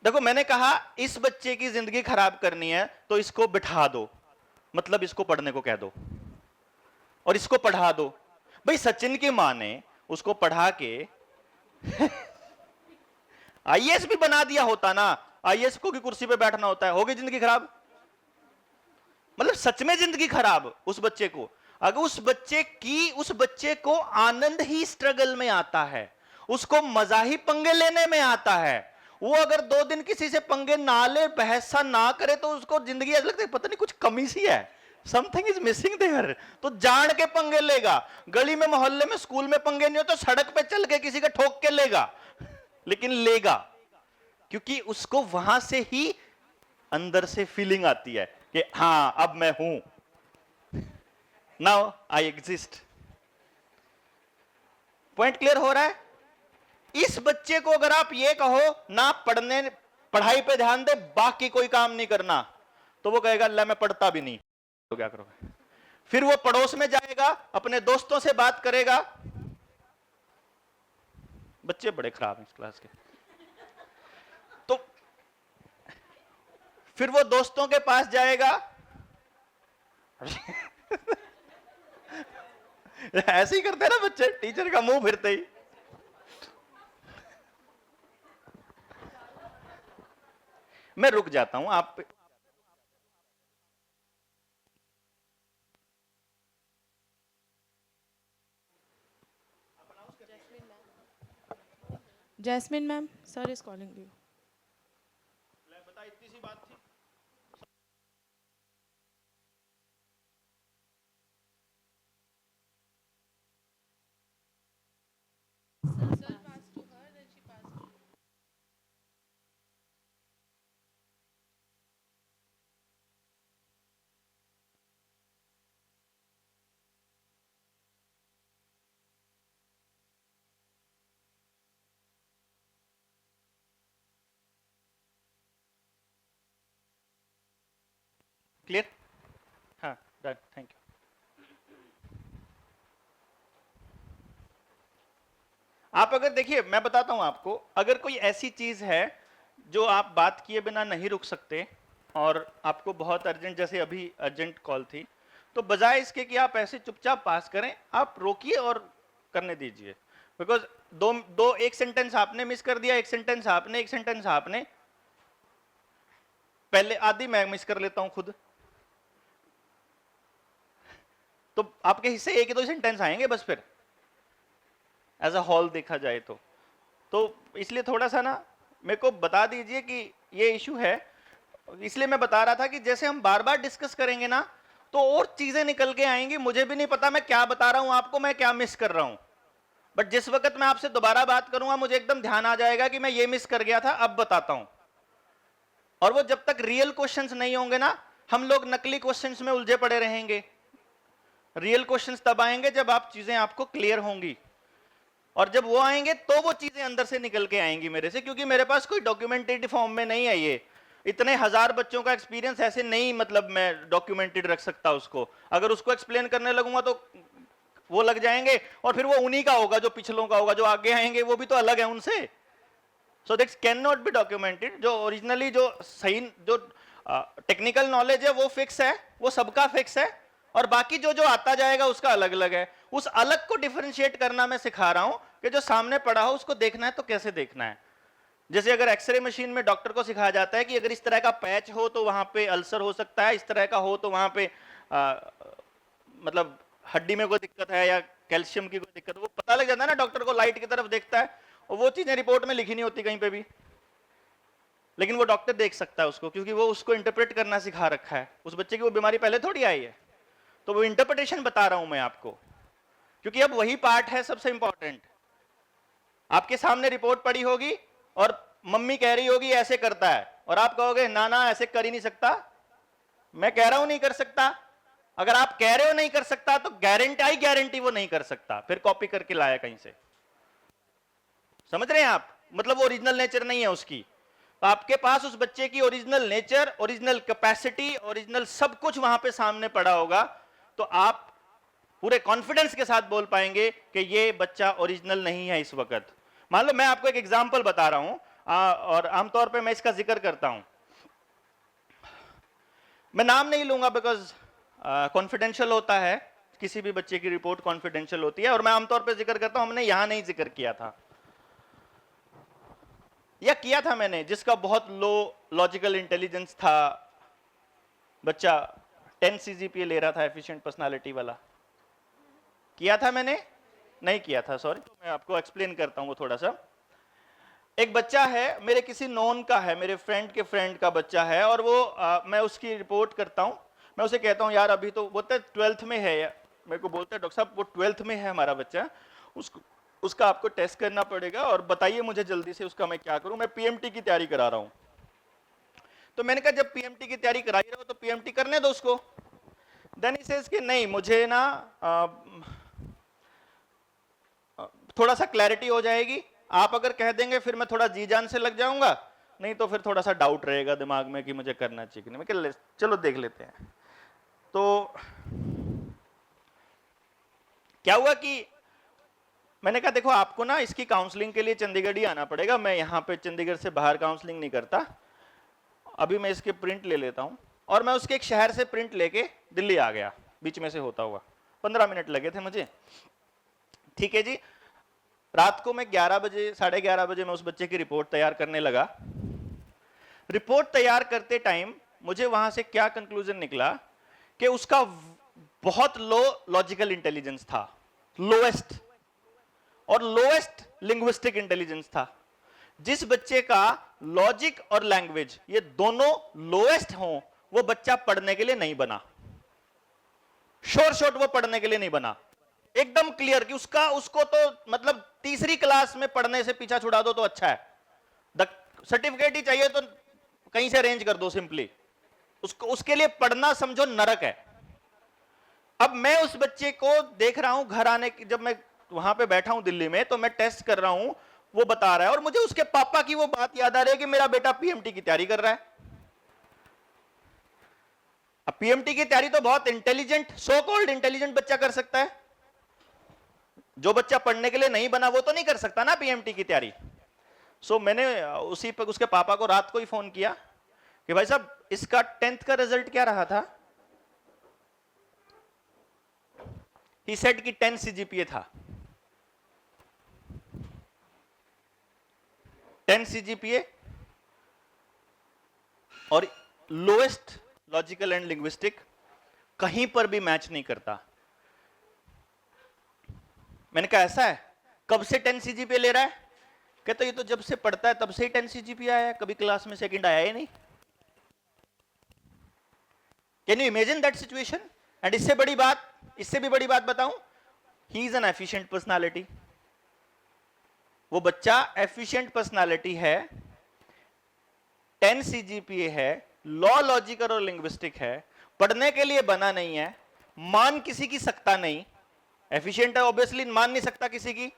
देखो मैंने कहा इस बच्चे की जिंदगी खराब करनी है तो इसको बिठा दो, मतलब इसको पढ़ने को कह दो और इसको पढ़ा दो। भाई सचिन की मां ने उसको पढ़ा के आईएएस भी बना दिया होता ना, आईएएस को की कुर्सी पे बैठना होता है, होगी जिंदगी खराब। मतलब सच में जिंदगी खराब उस बच्चे को। अगर उस बच्चे को आनंद ही स्ट्रगल में आता है, उसको मजा ही पंगे लेने में आता है। वो अगर 2 दिन किसी से पंगे ना ले, बहसा ना करे, तो उसको जिंदगी ऐसा लगता है पता नहीं कुछ कमी सी है, समथिंग इज मिसिंग देयर, तो जान के पंगे लेगा। गली में, मोहल्ले में, स्कूल में पंगे नहीं हो तो सड़क पे चल के किसी का ठोक के लेगा, लेकिन लेगा, क्योंकि उसको वहां से ही अंदर से फीलिंग आती है कि हाँ अब मैं हूं, now I exist. Point clear हो रहा है? इस बच्चे को अगर आप ये कहो ना पढ़ाई पे ध्यान दे, बाकी कोई काम नहीं करना, तो वो कहेगा अल्लाह मैं पढ़ता भी नहीं, तो क्या करोगे? फिर वो पड़ोस में जाएगा, अपने दोस्तों से बात करेगा। बच्चे बड़े खराब हैं इस क्लास के। तो फिर वो दोस्तों के पास जाएगा ऐसे ही करते हैं ना बच्चे, टीचर का मुंह फिरते ही। मैं रुक जाता हूं, आप Jasmine ma'am, sir is calling you. बता, इतनी सी बात थी। क्लियर? हाँ डन, थैंक यू। आप अगर देखिए, मैं बताता हूं आपको, अगर कोई ऐसी चीज है जो आप बात किए बिना नहीं रुक सकते और आपको बहुत अर्जेंट, जैसे अभी अर्जेंट कॉल थी, तो बजाय इसके कि आप ऐसे चुपचाप पास करें, आप रोकिए और करने दीजिए। बिकॉज एक सेंटेंस आपने मिस कर दिया, एक सेंटेंस आपने, पहले आधी मैं मिस कर लेता हूं खुद, तो आपके हिस्से एक ही 2 सेंटेंस आएंगे बस। फिर एज अ होल देखा जाए तो इसलिए थोड़ा सा ना मेरे को बता दीजिए कि ये इशू है। इसलिए मैं बता रहा था कि जैसे हम बार बार डिस्कस करेंगे ना, तो और चीजें निकल के आएंगी। मुझे भी नहीं पता मैं क्या बता रहा हूं आपको, मैं क्या मिस कर रहा हूं, बट जिस वक्त मैं आपसे दोबारा बात करूंगा मुझे एकदम ध्यान आ जाएगा कि मैं ये मिस कर गया था, अब बताता हूं। और वो जब तक रियल क्वेश्चंस नहीं होंगे ना, हम लोग नकली क्वेश्चंस में उलझे पड़े रहेंगे। रियल क्वेश्चंस तब आएंगे जब आप चीजें आपको क्लियर होंगी, और जब वो आएंगे तो वो चीजें अंदर से निकल के आएंगी मेरे से, क्योंकि मेरे पास कोई डॉक्यूमेंटेड फॉर्म में नहीं है। ये इतने 1000 बच्चों का एक्सपीरियंस ऐसे नहीं, मतलब मैं डॉक्यूमेंटेड रख सकता उसको। अगर उसको एक्सप्लेन करने लगूंगा तो वो लग जाएंगे, और फिर वो उन्हीं का होगा जो पिछलों का होगा, जो आगे आएंगे वो भी तो अलग है उनसे। So this can not be documented. जो ओरिजिनली जो सही जो टेक्निकल नॉलेज है वो फिक्स है, वो सबका फिक्स है, और बाकी जो जो आता जाएगा उसका अलग अलग है। उस अलग को डिफरेंशिएट करना मैं सिखा रहा हूं कि जो सामने पड़ा हो उसको देखना है तो कैसे देखना है। जैसे अगर एक्सरे मशीन में डॉक्टर को सिखाया जाता है कि अगर इस तरह का पैच हो तो वहां पे अल्सर हो सकता है, इस तरह का हो तो वहां पे मतलब हड्डी में कोई दिक्कत है या कैल्शियम की कोई दिक्कत है, वो पता लग जाता है ना, डॉक्टर को लाइट की तरफ देखता है और वो चीजें रिपोर्ट में लिखी नहीं होती कहीं पे भी, लेकिन वो डॉक्टर देख सकता है उसको, क्योंकि वो उसको इंटरप्रेट करना सिखा रखा है। उस बच्चे की वो बीमारी पहले थोड़ी आई है, तो वो इंटरप्रिटेशन बता रहा हूं मैं आपको, क्योंकि अब वही पार्ट है सबसे इंपॉर्टेंट। आपके सामने रिपोर्ट पड़ी होगी और मम्मी कह रही होगी ऐसे करता है, और आप कहोगे ना ना ऐसे कर ही नहीं सकता, मैं कह रहा हूं नहीं कर सकता। अगर आप कह रहे हो नहीं कर सकता तो गारंटी वो नहीं कर सकता, फिर कॉपी करके लाया कहीं से। समझ रहे हैं आप? मतलब वो ओरिजिनल नेचर नहीं है उसकी। तो आपके पास उस बच्चे की original nature, original capacity, original सब कुछ वहां पे सामने पड़ा होगा, तो आप पूरे कॉन्फिडेंस के साथ बोल पाएंगे कि ये बच्चा ओरिजिनल नहीं है इस वक्त। मान लो मैं आपको एक एग्जांपल बता रहा हूं, और आमतौर पे मैं इसका जिक्र करता हूं, मैं नाम नहीं लूंगा बिकॉज कॉन्फिडेंशियल होता है, किसी भी बच्चे की रिपोर्ट कॉन्फिडेंशियल होती है, और मैं आमतौर पे जिक्र करता हूं, हमने यहां नहीं जिक्र किया था या किया था मैंने, जिसका बहुत लो लॉजिकल इंटेलिजेंस था, बच्चा 10 सीजीपीए ले रहा था, एफिशिएंट पर्सनालिटी वाला। किया था मैंने? नहीं किया था, सॉरी। तो मैं आपको एक्सप्लेन करता हूं वो थोड़ा सा। एक बच्चा है, मेरे किसी नॉन का है, मेरे फ्रेंड के फ्रेंड का बच्चा है, और वो मैं उसकी रिपोर्ट करता हूं। मैं उसे कहता हूं यार अभी तो बोलते 12th में है, मेरे को बोलते हैं डॉक्टर साहब वो 12th में है हमारा बच्चा, उसका आपको टेस्ट करना पड़ेगा और बताइए मुझे जल्दी से उसका मैं क्या करूं, मैं पीएमटी की तैयारी करा रहा हूं। तो मैंने कहा जब पीएमटी की तैयारी करा ही रहे हो तो पीएमटी करने दो उसको। देन ही सेज कि नहीं मुझे ना थोड़ा सा क्लैरिटी हो जाएगी, आप अगर कह देंगे फिर मैं थोड़ा जी जान से लग जाऊंगा, नहीं तो फिर थोड़ा सा डाउट रहेगा दिमाग में कि मुझे करना चाहिए कि नहीं। मैं कह चलो देख लेते हैं। तो क्या हुआ कि मैंने कहा देखो आपको ना इसकी काउंसलिंग के लिए चंडीगढ़ ही आना पड़ेगा, मैं यहाँ पे चंडीगढ़ से बाहर काउंसलिंग नहीं करता। अभी मैं इसके प्रिंट ले लेता हूँ, और मैं उसके एक शहर से प्रिंट लेके दिल्ली आ गया, बीच में से होता हुआ 15 मिनट लगे थे मुझे। ठीक है जी, रात को मैं 11 बजे 11:30 बजे मैं उस बच्चे की रिपोर्ट तैयार करने लगा। रिपोर्ट तैयार करते टाइम मुझे वहां से क्या कंक्लूजन निकला कि उसका बहुत लो लॉजिकल इंटेलिजेंस था, लोएस्ट, और लोएस्ट लिंग्विस्टिक इंटेलिजेंस था। जिस बच्चे का लॉजिक और लैंग्वेज ये दोनों लोएस्ट हों, वो बच्चा पढ़ने के लिए नहीं बना। शॉर्ट वो पढ़ने के लिए नहीं बना, एकदम क्लियर कि उसको तो मतलब तीसरी क्लास में पढ़ने से पीछा छुड़ा दो तो अच्छा है, सर्टिफिकेट ही चाहिए तो कहीं से अरेंज कर दो सिंपली, उसके लिए पढ़ना समझो नरक है। अब मैं उस बच्चे को देख रहा हूं घर आने की, जब मैं वहां पे बैठा हूं दिल्ली में, तो मैं टेस्ट कर रहा हूं, वो बता रहा है, और मुझे उसके पापा की वो बात याद आ रही है कि मेरा बेटा पीएमटी की तैयारी कर रहा है। अब पीएमटी की तैयारी तो बहुत इंटेलिजेंट, सो कॉल्ड इंटेलिजेंट बच्चा कर सकता है, जो बच्चा पढ़ने के लिए नहीं बना वो तो नहीं कर सकता ना पीएमटी की तैयारी। सो मैंने उसी पर उसके पापा को रात को ही फोन किया कि भाई साहब इसका 10th का रिजल्ट क्या रहा था। ही सेड कि 10 सीजीपीए था, 10 सीजीपीए और लोएस्ट लॉजिकल एंड लिंग्विस्टिक, कहीं पर भी मैच नहीं करता। मैंने कहा ऐसा है, कब से 10 सीजीपीए ले रहा है? कहता ये तो जब से पढ़ता है तब से ही 10 सीजीपीए आया है, कभी क्लास में सेकंड आया ही नहीं। Can you imagine that situation? And इससे भी बड़ी बात बताऊं, he is an efficient personality. वो बच्चा एफिशिएंट पर्सनालिटी है, 10 सीजीपीए है, लॉ लॉजिकल और लिंग्विस्टिक है, पढ़ने के लिए बना नहीं है, मान किसी की सकता नहीं, एफिशिएंट है ऑब्वियसली मान नहीं सकता किसी की,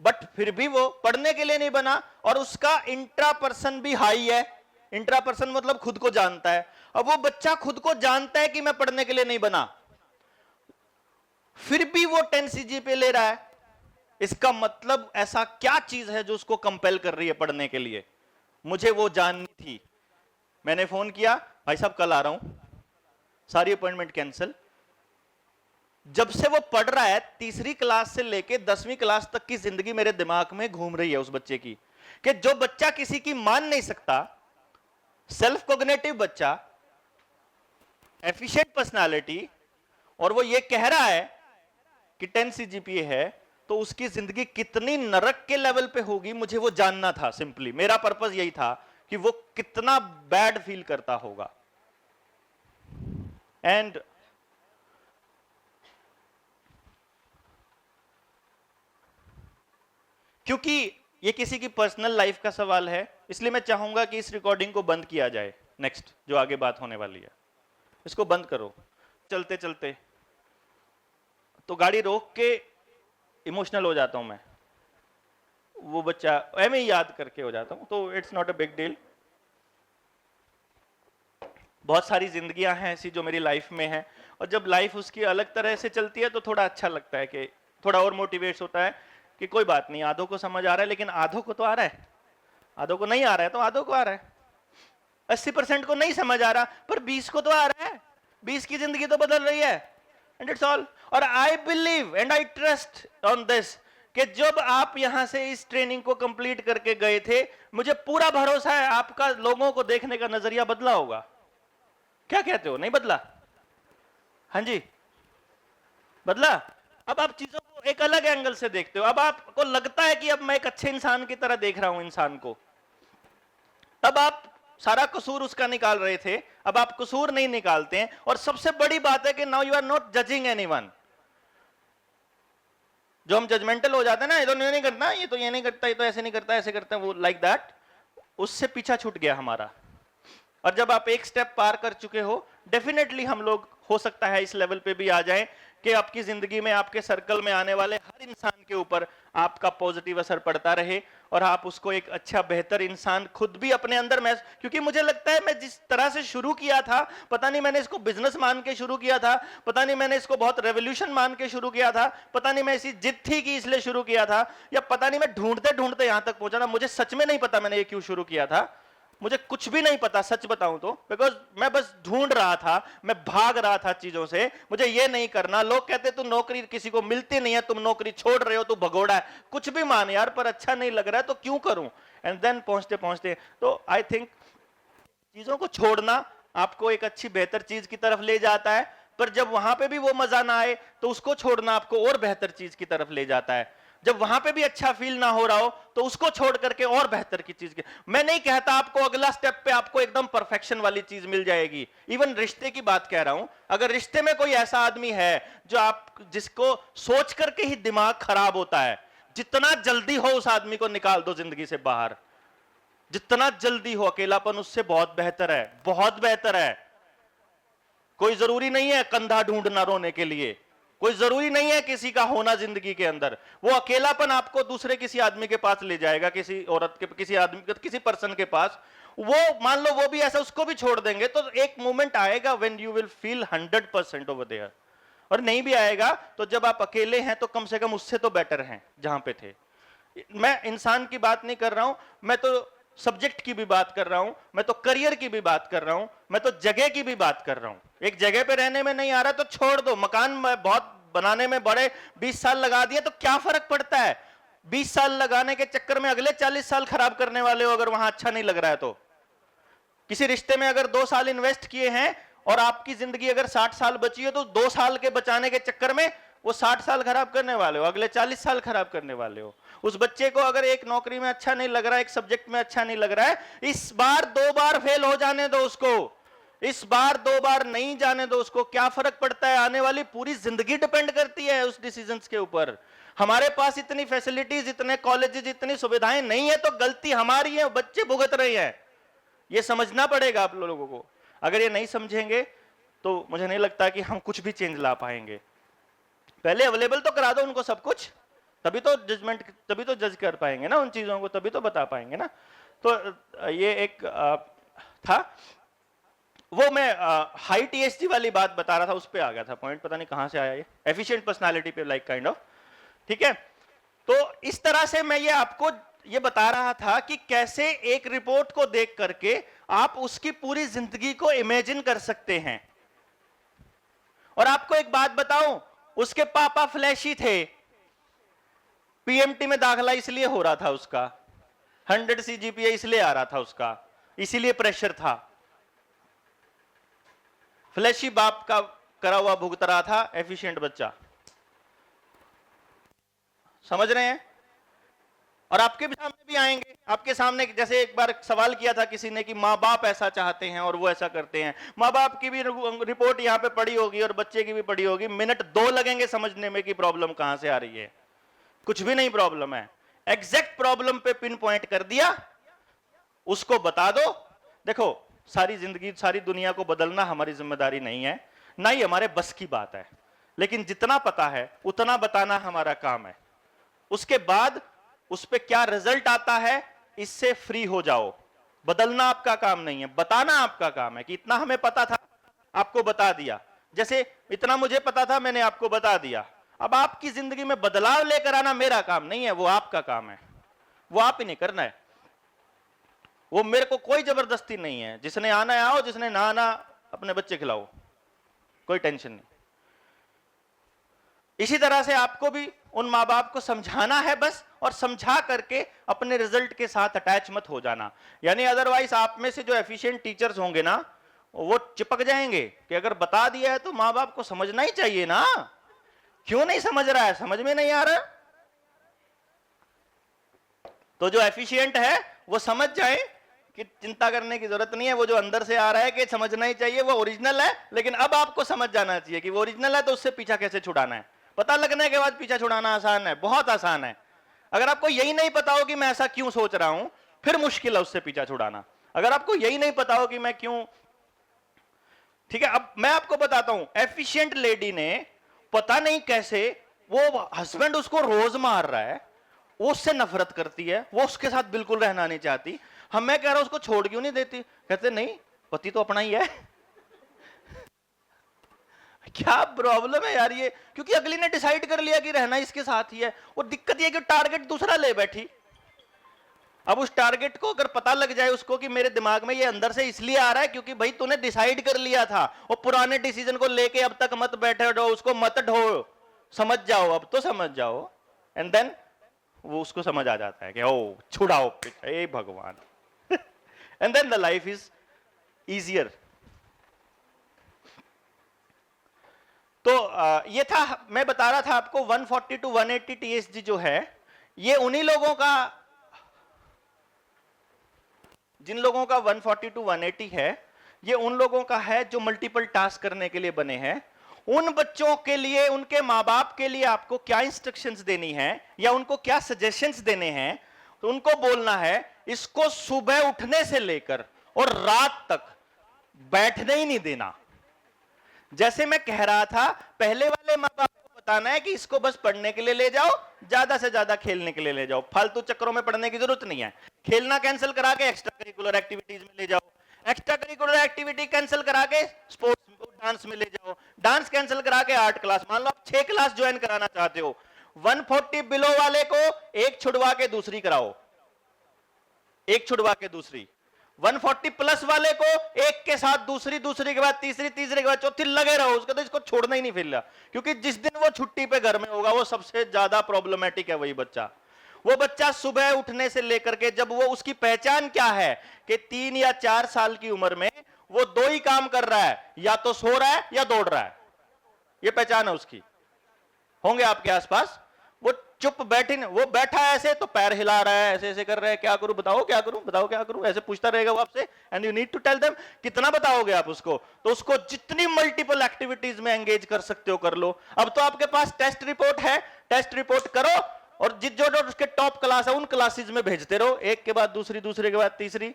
बट फिर भी वो पढ़ने के लिए नहीं बना, और उसका इंट्रा पर्सन भी हाई है। इंट्रा पर्सन मतलब खुद को जानता है। अब वो बच्चा खुद को जानता है कि मैं पढ़ने के लिए नहीं बना, फिर भी वो 10 सीजीपीए ले रहा है। इसका मतलब ऐसा क्या चीज है जो उसको कंपेल कर रही है पढ़ने के लिए? मुझे वो जाननी थी। मैंने फोन किया, भाई साहब कल आ रहा हूं, सारी अपॉइंटमेंट कैंसिल, जब से वो पढ़ रहा है, तीसरी क्लास से लेके 10वीं क्लास तक की जिंदगी मेरे दिमाग में घूम रही है उस बच्चे की, कि जो बच्चा किसी की मान नहीं सकता, सेल्फ कोग्निटिव बच्चा, एफिशिएंट पर्सनालिटी, और वो ये कह रहा है कि 10 सीजीपीए है, तो उसकी जिंदगी कितनी नरक के लेवल पे होगी, मुझे वो जानना था। सिंपली मेरा पर्पस यही था कि वो कितना बैड फील करता होगा। एंड क्योंकि ये किसी की पर्सनल लाइफ का सवाल है, इसलिए मैं चाहूंगा कि इस रिकॉर्डिंग को बंद किया जाए। नेक्स्ट जो आगे बात होने वाली है, इसको बंद करो। चलते चलते तो गाड़ी रोक के इमोशनल हो जाता हूं मैं, वो बच्चा मैं याद करके हो जाता हूं, तो it's not a big deal. बहुत सारी जिंदगियां हैं ऐसी जो मेरी लाइफ में है, और जब लाइफ उसकी अलग तरह से चलती है तो थोड़ा अच्छा लगता है, कि थोड़ा और मोटिवेट होता है कि कोई बात नहीं, आधों को समझ आ रहा है, लेकिन आधों को तो आ रहा है, आधों को नहीं आ रहा है तो आधों को आ रहा है। 80% को नहीं समझ आ रहा, पर 20 को तो आ रहा है, 20 की जिंदगी तो बदल रही है, एंड इट्स ऑल। और I believe and I trust on this कि जब आप यहां से इस ट्रेनिंग को कंप्लीट करके गए थे, मुझे पूरा भरोसा है आपका लोगों को देखने का नजरिया बदला होगा। क्या कहते हो, नहीं बदला? हाँ जी, बदला। अब आप चीजों को एक अलग एंगल से देखते हो, अब आपको लगता है कि अब मैं एक अच्छे इंसान की तरह देख रहा हूं इंसान को। तब आप सारा कसूर उसका निकाल रहे थे, अब आप कसूर नहीं निकालते हैं। और सबसे बड़ी बात है कि now you are not judging anyone. जो हम जजमेंटल हो जाते हैं ना, ये तो नहीं करता, ये तो ये नहीं करता, ये तो ऐसे नहीं करता, ऐसे करता है, वो लाइक दैट, उससे पीछा छूट गया हमारा। और जब आप एक स्टेप पार कर चुके हो, डेफिनेटली हम लोग हो सकता है इस लेवल पे भी आ जाएं कि आपकी जिंदगी में, आपके सर्कल में आने वाले हर इंसान के ऊपर आपका पॉजिटिव असर पड़ता रहे, और आप उसको एक अच्छा बेहतर इंसान खुद भी अपने अंदर में। क्योंकि मुझे लगता है मैं जिस तरह से शुरू किया था, पता नहीं मैंने इसको बिजनेस मान के शुरू किया था, पता नहीं मैंने इसको बहुत रेवोल्यूशन मान के शुरू किया था, पता नहीं मैं ऐसी जिद थी कि इसलिए शुरू किया था, या पता नहीं मैं ढूंढते ढूंढते यहां तक पहुंचा था। मुझे सच में नहीं पता मैंने ये क्यों शुरू किया था, मुझे कुछ भी नहीं पता सच बताऊं तो, बिकॉज मैं बस ढूंढ रहा था, मैं भाग रहा था चीजों से। मुझे ये नहीं करना, लोग कहते तू नौकरी किसी को मिलती नहीं है, तुम नौकरी छोड़ रहे हो, तू भगोड़ा है, कुछ भी मान यार, पर अच्छा नहीं लग रहा है तो क्यों करूं। एंड देन पहुंचते पहुंचते तो आई थिंक चीजों को छोड़ना आपको एक अच्छी बेहतर चीज की तरफ ले जाता है, पर जब वहां पे भी वो मजा ना आए तो उसको छोड़ना आपको और बेहतर चीज की तरफ ले जाता है। जब वहां पे भी अच्छा फील ना हो रहा हो तो उसको छोड़ करके और बेहतर की चीज की। मैं नहीं कहता आपको अगला स्टेप पे आपको एकदम परफेक्शन वाली चीज मिल जाएगी, इवन रिश्ते की बात कह रहा हूं। अगर रिश्ते में कोई ऐसा आदमी है जो आप जिसको सोच करके ही दिमाग खराब होता है, जितना जल्दी हो उस आदमी को निकाल दो जिंदगी से बाहर, जितना जल्दी हो। अकेलापन उससे बहुत बेहतर है, बहुत बेहतर है। कोई जरूरी नहीं है कंधा ढूंढना रोने के लिए, कोई जरूरी नहीं है किसी का होना जिंदगी के अंदर। वो अकेलापन आपको दूसरे किसी आदमी के पास ले जाएगा, किसी औरत के, किसी आदमी के, किसी पर्सन के पास। वो मान लो वो भी ऐसा, उसको भी छोड़ देंगे तो एक मोमेंट आएगा when you will feel 100% over there. और नहीं भी आएगा तो जब आप अकेले हैं तो कम से कम उससे तो बेटर हैं जहां पे थे। मैं इंसान की बात नहीं कर रहा हूं, मैं तो सब्जेक्ट की भी बात कर रहा हूं, मैं तो करियर की भी बात कर रहा हूं, मैं तो जगह की भी बात कर रहा हूं। एक जगह पे रहने में नहीं आ रहा तो छोड़ दो। मकान बहुत बनाने में बड़े 20 साल लगा दिए तो क्या फर्क पड़ता है? 20 साल लगाने के चक्कर में अगले 40 साल खराब करने वाले हो अगर वहां अच्छा नहीं लग रहा है तो। किसी रिश्ते में अगर 2 साल इन्वेस्ट किए हैं और आपकी जिंदगी अगर 60 साल बची है तो 2 साल के बचाने के चक्कर में वो 60 साल खराब करने वाले हो, अगले 40 साल खराब करने वाले हो। उस बच्चे को अगर एक नौकरी में अच्छा नहीं लग रहा है, एक सब्जेक्ट में अच्छा नहीं लग रहा है, इस बार 2 बार फेल हो जाने दो उसको, इस बार 2 बार नहीं जाने दो उसको। क्या फर्क पड़ता है? आने वाली पूरी जिंदगी डिपेंड करती है उस डिसीजंस के ऊपर। हमारे पास इतनी फैसिलिटीज, इतने कॉलेजेस, इतनी सुविधाएं नहीं है तो गलती हमारी है, बच्चे भुगत रहे हैं। ये समझना पड़ेगा आप लोगों को। अगर ये नहीं समझेंगे तो मुझे नहीं लगता कि हम कुछ भी चेंज ला पाएंगे। पहले अवेलेबल तो करा दो उनको सब कुछ, तभी तो जजमेंट, तभी तो जज कर पाएंगे ना उन चीजों को, तभी तो बता पाएंगे ना। तो ये एक था, वो मैं हाई टीएसजी वाली बात बता रहा था, उस पे आ गया था पॉइंट, पता नहीं कहां से आया ये, एफिशिएंट पर्सनालिटी पे लाइक काइंड ऑफ। ठीक है, तो इस तरह से मैं ये आपको ये बता रहा था कि कैसे एक रिपोर्ट को देख करके आप उसकी पूरी जिंदगी को इमेजिन कर सकते हैं। और आपको एक बात बताऊं, उसके पापा फ्लैशी थे, पीएमटी में दाखला इसलिए हो रहा था उसका, 100 CGPA इसलिए आ रहा था उसका, इसीलिए प्रेशर था। फ्लैशी बाप का करा हुआ भुगत रहा था, एफिशिएंट बच्चा। समझ रहे हैं? और आपके सामने भी आएंगे, आपके सामने जैसे एक बार सवाल किया था किसी ने कि माँ बाप ऐसा चाहते हैं और वो ऐसा करते हैं। माँ बाप की भी रिपोर्ट यहाँ पे पड़ी होगी और बच्चे की भी पड़ी होगी, मिनट 2 लगेंगे समझने में कि प्रॉब्लम कहां से आ रही है। कुछ भी नहीं प्रॉब्लम है, एग्जैक्ट प्रॉब्लम पे पिन पॉइंट कर दिया, उसको बता दो। देखो, सारी जिंदगी सारी दुनिया को बदलना हमारी जिम्मेदारी नहीं है, ना ही हमारे बस की बात है, लेकिन जितना पता है उतना बताना हमारा काम है। उसके बाद उस पे क्या रिजल्ट आता है, इससे फ्री हो जाओ। बदलना आपका काम नहीं है, बताना आपका काम है कि इतना हमें पता था, आपको बता दिया। जैसे इतना मुझे पता था, मैंने आपको बता दिया। अब आपकी जिंदगी में बदलाव लेकर आना मेरा काम नहीं है, वो आपका काम है, वो आप ही नहीं करना है। वो मेरे को कोई जबरदस्ती नहीं है, जिसने आना है आओ, जिसने ना आना अपने बच्चे खिलाओ, कोई टेंशन नहीं। इसी तरह से आपको भी उन माँ बाप को समझाना है बस, और समझा करके अपने रिजल्ट के साथ अटैच मत हो जाना। यानी अदरवाइज आप में से जो एफिशिएंट टीचर्स होंगे ना, वो चिपक जाएंगे कि अगर बता दिया है तो माँ बाप को समझना ही चाहिए ना, क्यों नहीं समझ रहा है, समझ में नहीं आ रहा। तो जो एफिशिएंट है वो समझ जाए कि चिंता करने की जरूरत नहीं है, वो जो अंदर से आ रहा है कि समझना ही चाहिए, वो ओरिजिनल है। लेकिन अब आपको समझ जाना चाहिए कि वो ओरिजिनल है, तो उससे पीछा कैसे छुड़ाना है। पता लगने के बाद पीछा छुड़ाना आसान है, बहुत आसान है। अगर आपको यही नहीं पता हो कि मैं ऐसा क्यों सोच रहा हूं, फिर मुश्किल है उससे पीछा छुड़ाना। अगर आपको यही नहीं पता हो कि मैं क्यों, ठीक है। अब मैं आपको बताता हूं, एफिशिएंट लेडी ने पता नहीं कैसे, वो हस्बैंड उसको रोज मार रहा है, वो उससे नफरत करती है, वो उसके साथ बिल्कुल रहना नहीं चाहती। मैं कह रहा हूं उसको छोड़ क्यों नहीं देती, कहते नहीं पति तो अपना ही है। क्या प्रॉब्लम है यार ये, क्योंकि अगली ने डिसाइड कर लिया कि रहना इसके साथ ही है। और दिक्कत ये कि टारगेट दूसरा ले बैठी। अब उस टारगेट को अगर पता लग जाए उसको कि मेरे दिमाग में ये अंदर से इसलिए आ रहा है क्योंकि भाई तूने डिसाइड कर लिया था, और पुराने डिसीजन को लेके अब तक मत बैठे रहो, उसको मत ढो, समझ जाओ, अब तो समझ जाओ। एंड देन वो उसको समझ आ जाता है कि ओ छुड़ाओ, ए भगवान। And then the life is easier. तो ये था, मैं बता रहा था आपको 140 to 180 TSG जो है, ये उन्हीं लोगों का, जिन लोगों का 140 to 180 है, ये उन लोगों का है जो मल्टीपल टास्क करने के लिए बने हैं। उन बच्चों के लिए, उनके माँ बाप के लिए आपको क्या इंस्ट्रक्शंस देनी है या उनको क्या सजेशंस देने हैं, तो उनको बोलना है इसको सुबह उठने से लेकर और रात तक बैठने ही नहीं देना। जैसे मैं कह रहा था, पहले वाले माँ बाप को बताना है कि इसको बस पढ़ने के लिए ले जाओ, ज्यादा से ज्यादा खेलने के लिए ले जाओ, फालतू चक्करों में पढ़ने की जरूरत नहीं है। खेलना कैंसिल करा के एक्स्ट्रा करिकुलर एक्टिविटीज में ले जाओ, एक्स्ट्रा करिकुलर एक्टिविटी कैंसिल करा के स्पोर्ट्स डांस में ले जाओ, डांस कैंसिल करा के आर्ट क्लास। मान लो आप 6 क्लास ज्वाइन कराना चाहते हो, 140 बिलो वाले को एक छुड़वा के दूसरी कराओ, एक छुड़वा के दूसरी। 140 प्लस वाले को एक के साथ दूसरी, दूसरी के बाद तीसरी, तीसरे के बाद चौथी, लगे रहो उसका, तो इसको छोड़ना ही नहीं फिर। क्योंकि जिस दिन वो छुट्टी पे घर में होगा, वो सबसे ज्यादा प्रॉब्लमेटिक है वही बच्चा। वो बच्चा सुबह उठने से लेकर के, जब वो, उसकी पहचान क्या है कि 3 या 4 साल की उम्र में वो 2 ही काम कर रहा है, या तो सो रहा है या दौड़ रहा है, ये पहचान है उसकी। होंगे आपके आसपास, वो चुप बैठे, वो बैठा है ऐसे तो पैर हिला रहा है, ऐसे ऐसे कर रहा है, क्या करूं बताओ, क्या करूं बताओ, क्या करूं, ऐसे पूछता रहेगा वो आपसे। And you need to tell them, कितना बताओगे आप उसको, तो उसको जितनी मल्टीपल एक्टिविटीज में एंगेज कर सकते हो कर लो। अब तो आपके पास टेस्ट रिपोर्ट है, टेस्ट रिपोर्ट करो, और जो उसके टॉप क्लास है उन क्लासेज में भेजते रहो, एक के बाद दूसरी, दूसरे के बाद तीसरी।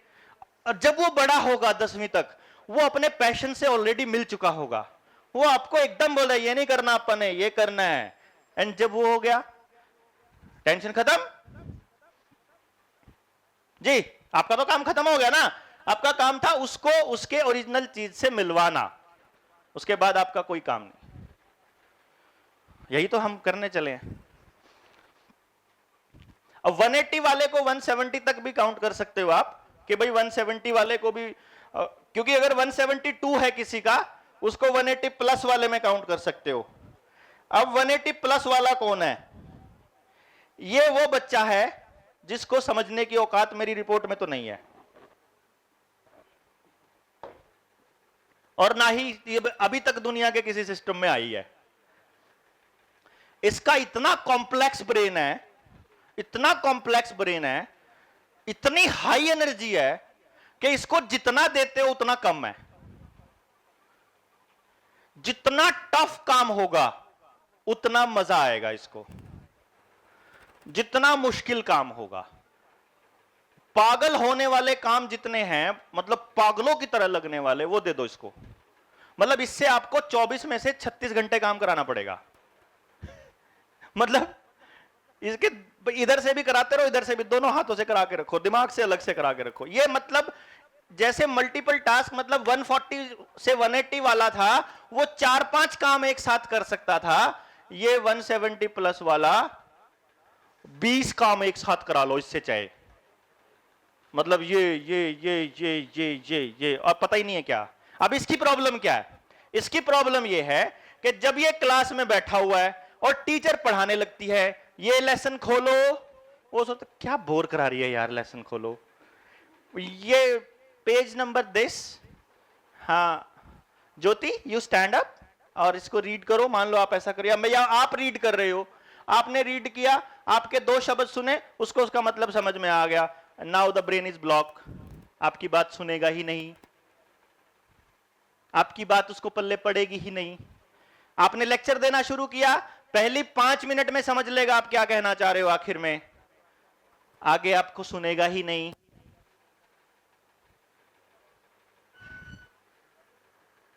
और जब वो बड़ा होगा 10वीं तक, वो अपने पैशन से ऑलरेडी मिल चुका होगा, वो आपको एकदम बोले ये नहीं करना अपन है, ये करना है। एंड जब वो हो गया, टेंशन खत्म जी, आपका तो काम खत्म हो गया ना। आपका काम था उसको उसके ओरिजिनल चीज से मिलवाना, उसके बाद आपका कोई काम नहीं। यही तो हम करने चले हैं। अब 180 वाले को 170 तक भी काउंट कर सकते हो आप, कि भाई 170 वाले को भी, क्योंकि अगर 172 है किसी का, उसको 180 प्लस वाले में काउंट कर सकते हो। अब 180 प्लस वाला कौन है? ये वो बच्चा है जिसको समझने की औकात मेरी रिपोर्ट में तो नहीं है, और ना ही ये अभी तक दुनिया के किसी सिस्टम में आई है। इसका इतना कॉम्प्लेक्स ब्रेन है, इतना कॉम्प्लेक्स ब्रेन है, इतनी हाई एनर्जी है कि इसको जितना देते हो उतना कम है। जितना टफ काम होगा उतना मजा आएगा इसको, जितना मुश्किल काम होगा। पागल होने वाले काम जितने हैं, मतलब पागलों की तरह लगने वाले, वो दे दो इसको। मतलब इससे आपको 24 में से 36 घंटे काम कराना पड़ेगा। मतलब इसके इधर से भी कराते रहो, इधर से भी, दोनों हाथों से करा के रखो, दिमाग से अलग से करा के रखो। ये मतलब जैसे मल्टीपल टास्क, मतलब 140 से 180 वाला था, वो 4-5 काम एक साथ कर सकता था। ये 170 प्लस वाला 20 काम एक साथ करा लो इससे चाहे। मतलब ये और पता ही नहीं है क्या। अब इसकी प्रॉब्लम क्या है? इसकी प्रॉब्लम ये है कि जब ये क्लास में बैठा हुआ है और टीचर पढ़ाने लगती है, ये लेसन खोलो, वो सोचता क्या बोर करा रही है यार, लेसन खोलो, ये पेज नंबर दिस, हाँ ज्योति यू स्टैंड अप और इसको रीड करो। मान लो आप ऐसा करिए, या आप रीड कर रहे हो, आपने रीड किया, आपके 2 शब्द सुने, उसको उसका मतलब समझ में आ गया। Now the brain is block, आपकी बात सुनेगा ही नहीं, आपकी बात उसको पल्ले पड़ेगी ही नहीं। आपने लेक्चर देना शुरू किया, पहली 5 मिनट में समझ लेगा आप क्या कहना चाह रहे हो, आखिर में आगे आपको सुनेगा ही नहीं।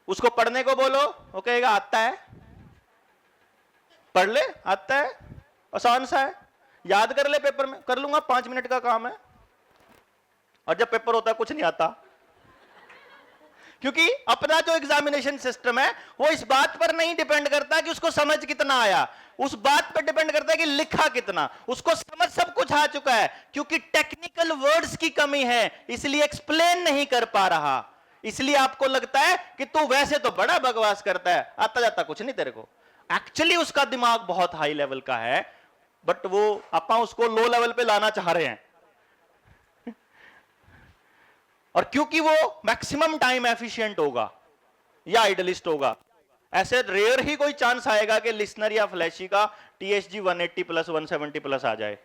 उसको पढ़ने को बोलो, वो कहेगा आता है, पढ़ ले, आता है, आसान सा है, याद कर ले, पेपर में कर लूंगा, 5 मिनट का काम है। और जब पेपर होता है कुछ नहीं आता, क्योंकि अपना जो एग्जामिनेशन सिस्टम है वो इस बात पर नहीं डिपेंड करता कि उसको समझ कितना आया, उस बात पर डिपेंड करता है कि लिखा कितना। उसको समझ सब कुछ आ चुका है, क्योंकि टेक्निकल वर्ड्स की कमी है, इसलिए एक्सप्लेन नहीं कर पा रहा। इसलिए आपको लगता है कि तू वैसे तो बड़ा बकवास करता है, आता जाता कुछ नहीं तेरे को। एक्चुअली उसका दिमाग बहुत हाई लेवल का है, बट वो आपा उसको लो लेवल पे लाना चाह रहे हैं। और क्योंकि वो मैक्सिमम टाइम एफिशिएंट होगा या आइडलिस्ट होगा, ऐसे रेयर ही कोई चांस आएगा कि लिसनर या फ्लैशी का टीएसजी 180 प्लस 170 प्लस आ जाए।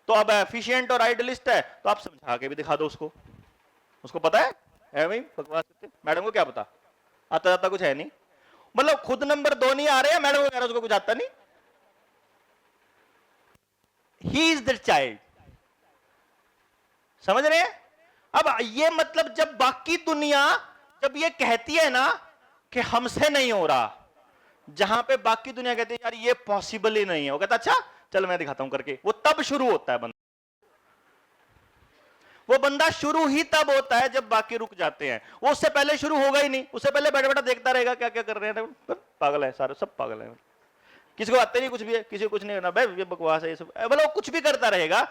तो अब एफिशिएंट और आइडलिस्ट है, तो आप समझा के भी दिखा दो उसको। उसको पता है भाई बकवास, मैडम को क्या पता, आता जाता कुछ है नहीं। मतलब खुद नंबर 2 नहीं आ रहे हैं, मैडम को कह रहा उसको कुछ आता नहीं। ही इज द चाइल्ड, समझ रहे हैं? अब ये मतलब जब बाकी दुनिया जब ये कहती है ना कि हमसे नहीं हो रहा, जहां पे बाकी दुनिया कहती है यार ये पॉसिबल ही नहीं है, वो कहता अच्छा चल मैं दिखाता हूं करके, वो तब शुरू होता है बंदा। वो बंदा शुरू ही तब होता है जब बाकी रुक जाते हैं। वो उससे पहले शुरू होगा ही नहीं, उससे पहले बैठा बैठा देखता रहेगा क्या क्या कर रहे हैं, पागल है सारे, सब पागल है, किसी को आते नहीं कुछ भी है, किसी को कुछ नहीं होना भाई, ये बकवास है ये सब, मतलब कुछ भी करता रहेगा।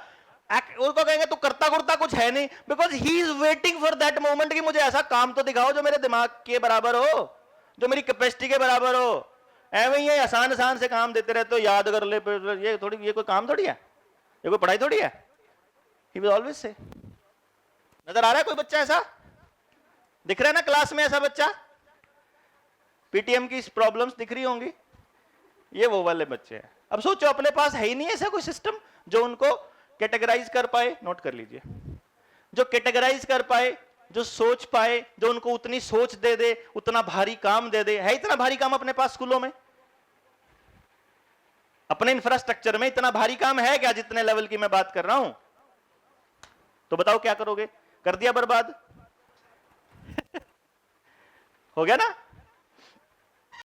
उसको कहेंगे तू करता करता कुछ है नहीं, because he is waiting for that moment कि मुझे ऐसा काम तो दिखाओ जो मेरे दिमाग के बराबर हो, जो मेरी कैपेसिटी के बराबर हो। ऐਵੇਂ ही आसान आसान से काम देते रहते हो, याद कर ले, ये थोड़ी, ये कोई काम थोड़ी है, ये कोई पढ़ाई थोड़ी है। He will always say. नजर आ रहा है कोई बच्चा ऐसा दिख रहा है ना क्लास में, ऐसा बच्चा? पीटीएम की प्रॉब्लम्स दिख रही होंगी, ये वो वाले बच्चे हैं। अब सोचो अपने पास है ही नहीं ऐसा कोई सिस्टम जो उनको कैटेगराइज कर पाए। नोट कर लीजिए, जो कैटेगराइज कर पाए, जो सोच पाए, जो उनको उतनी सोच दे दे, उतना भारी काम दे दे। है इतना भारी काम अपने पास स्कूलों में? अपने इंफ्रास्ट्रक्चर में इतना भारी काम है क्या जितने लेवल की मैं बात कर रहा हूं? तो बताओ क्या करोगे? कर दिया बर्बाद। हो गया ना?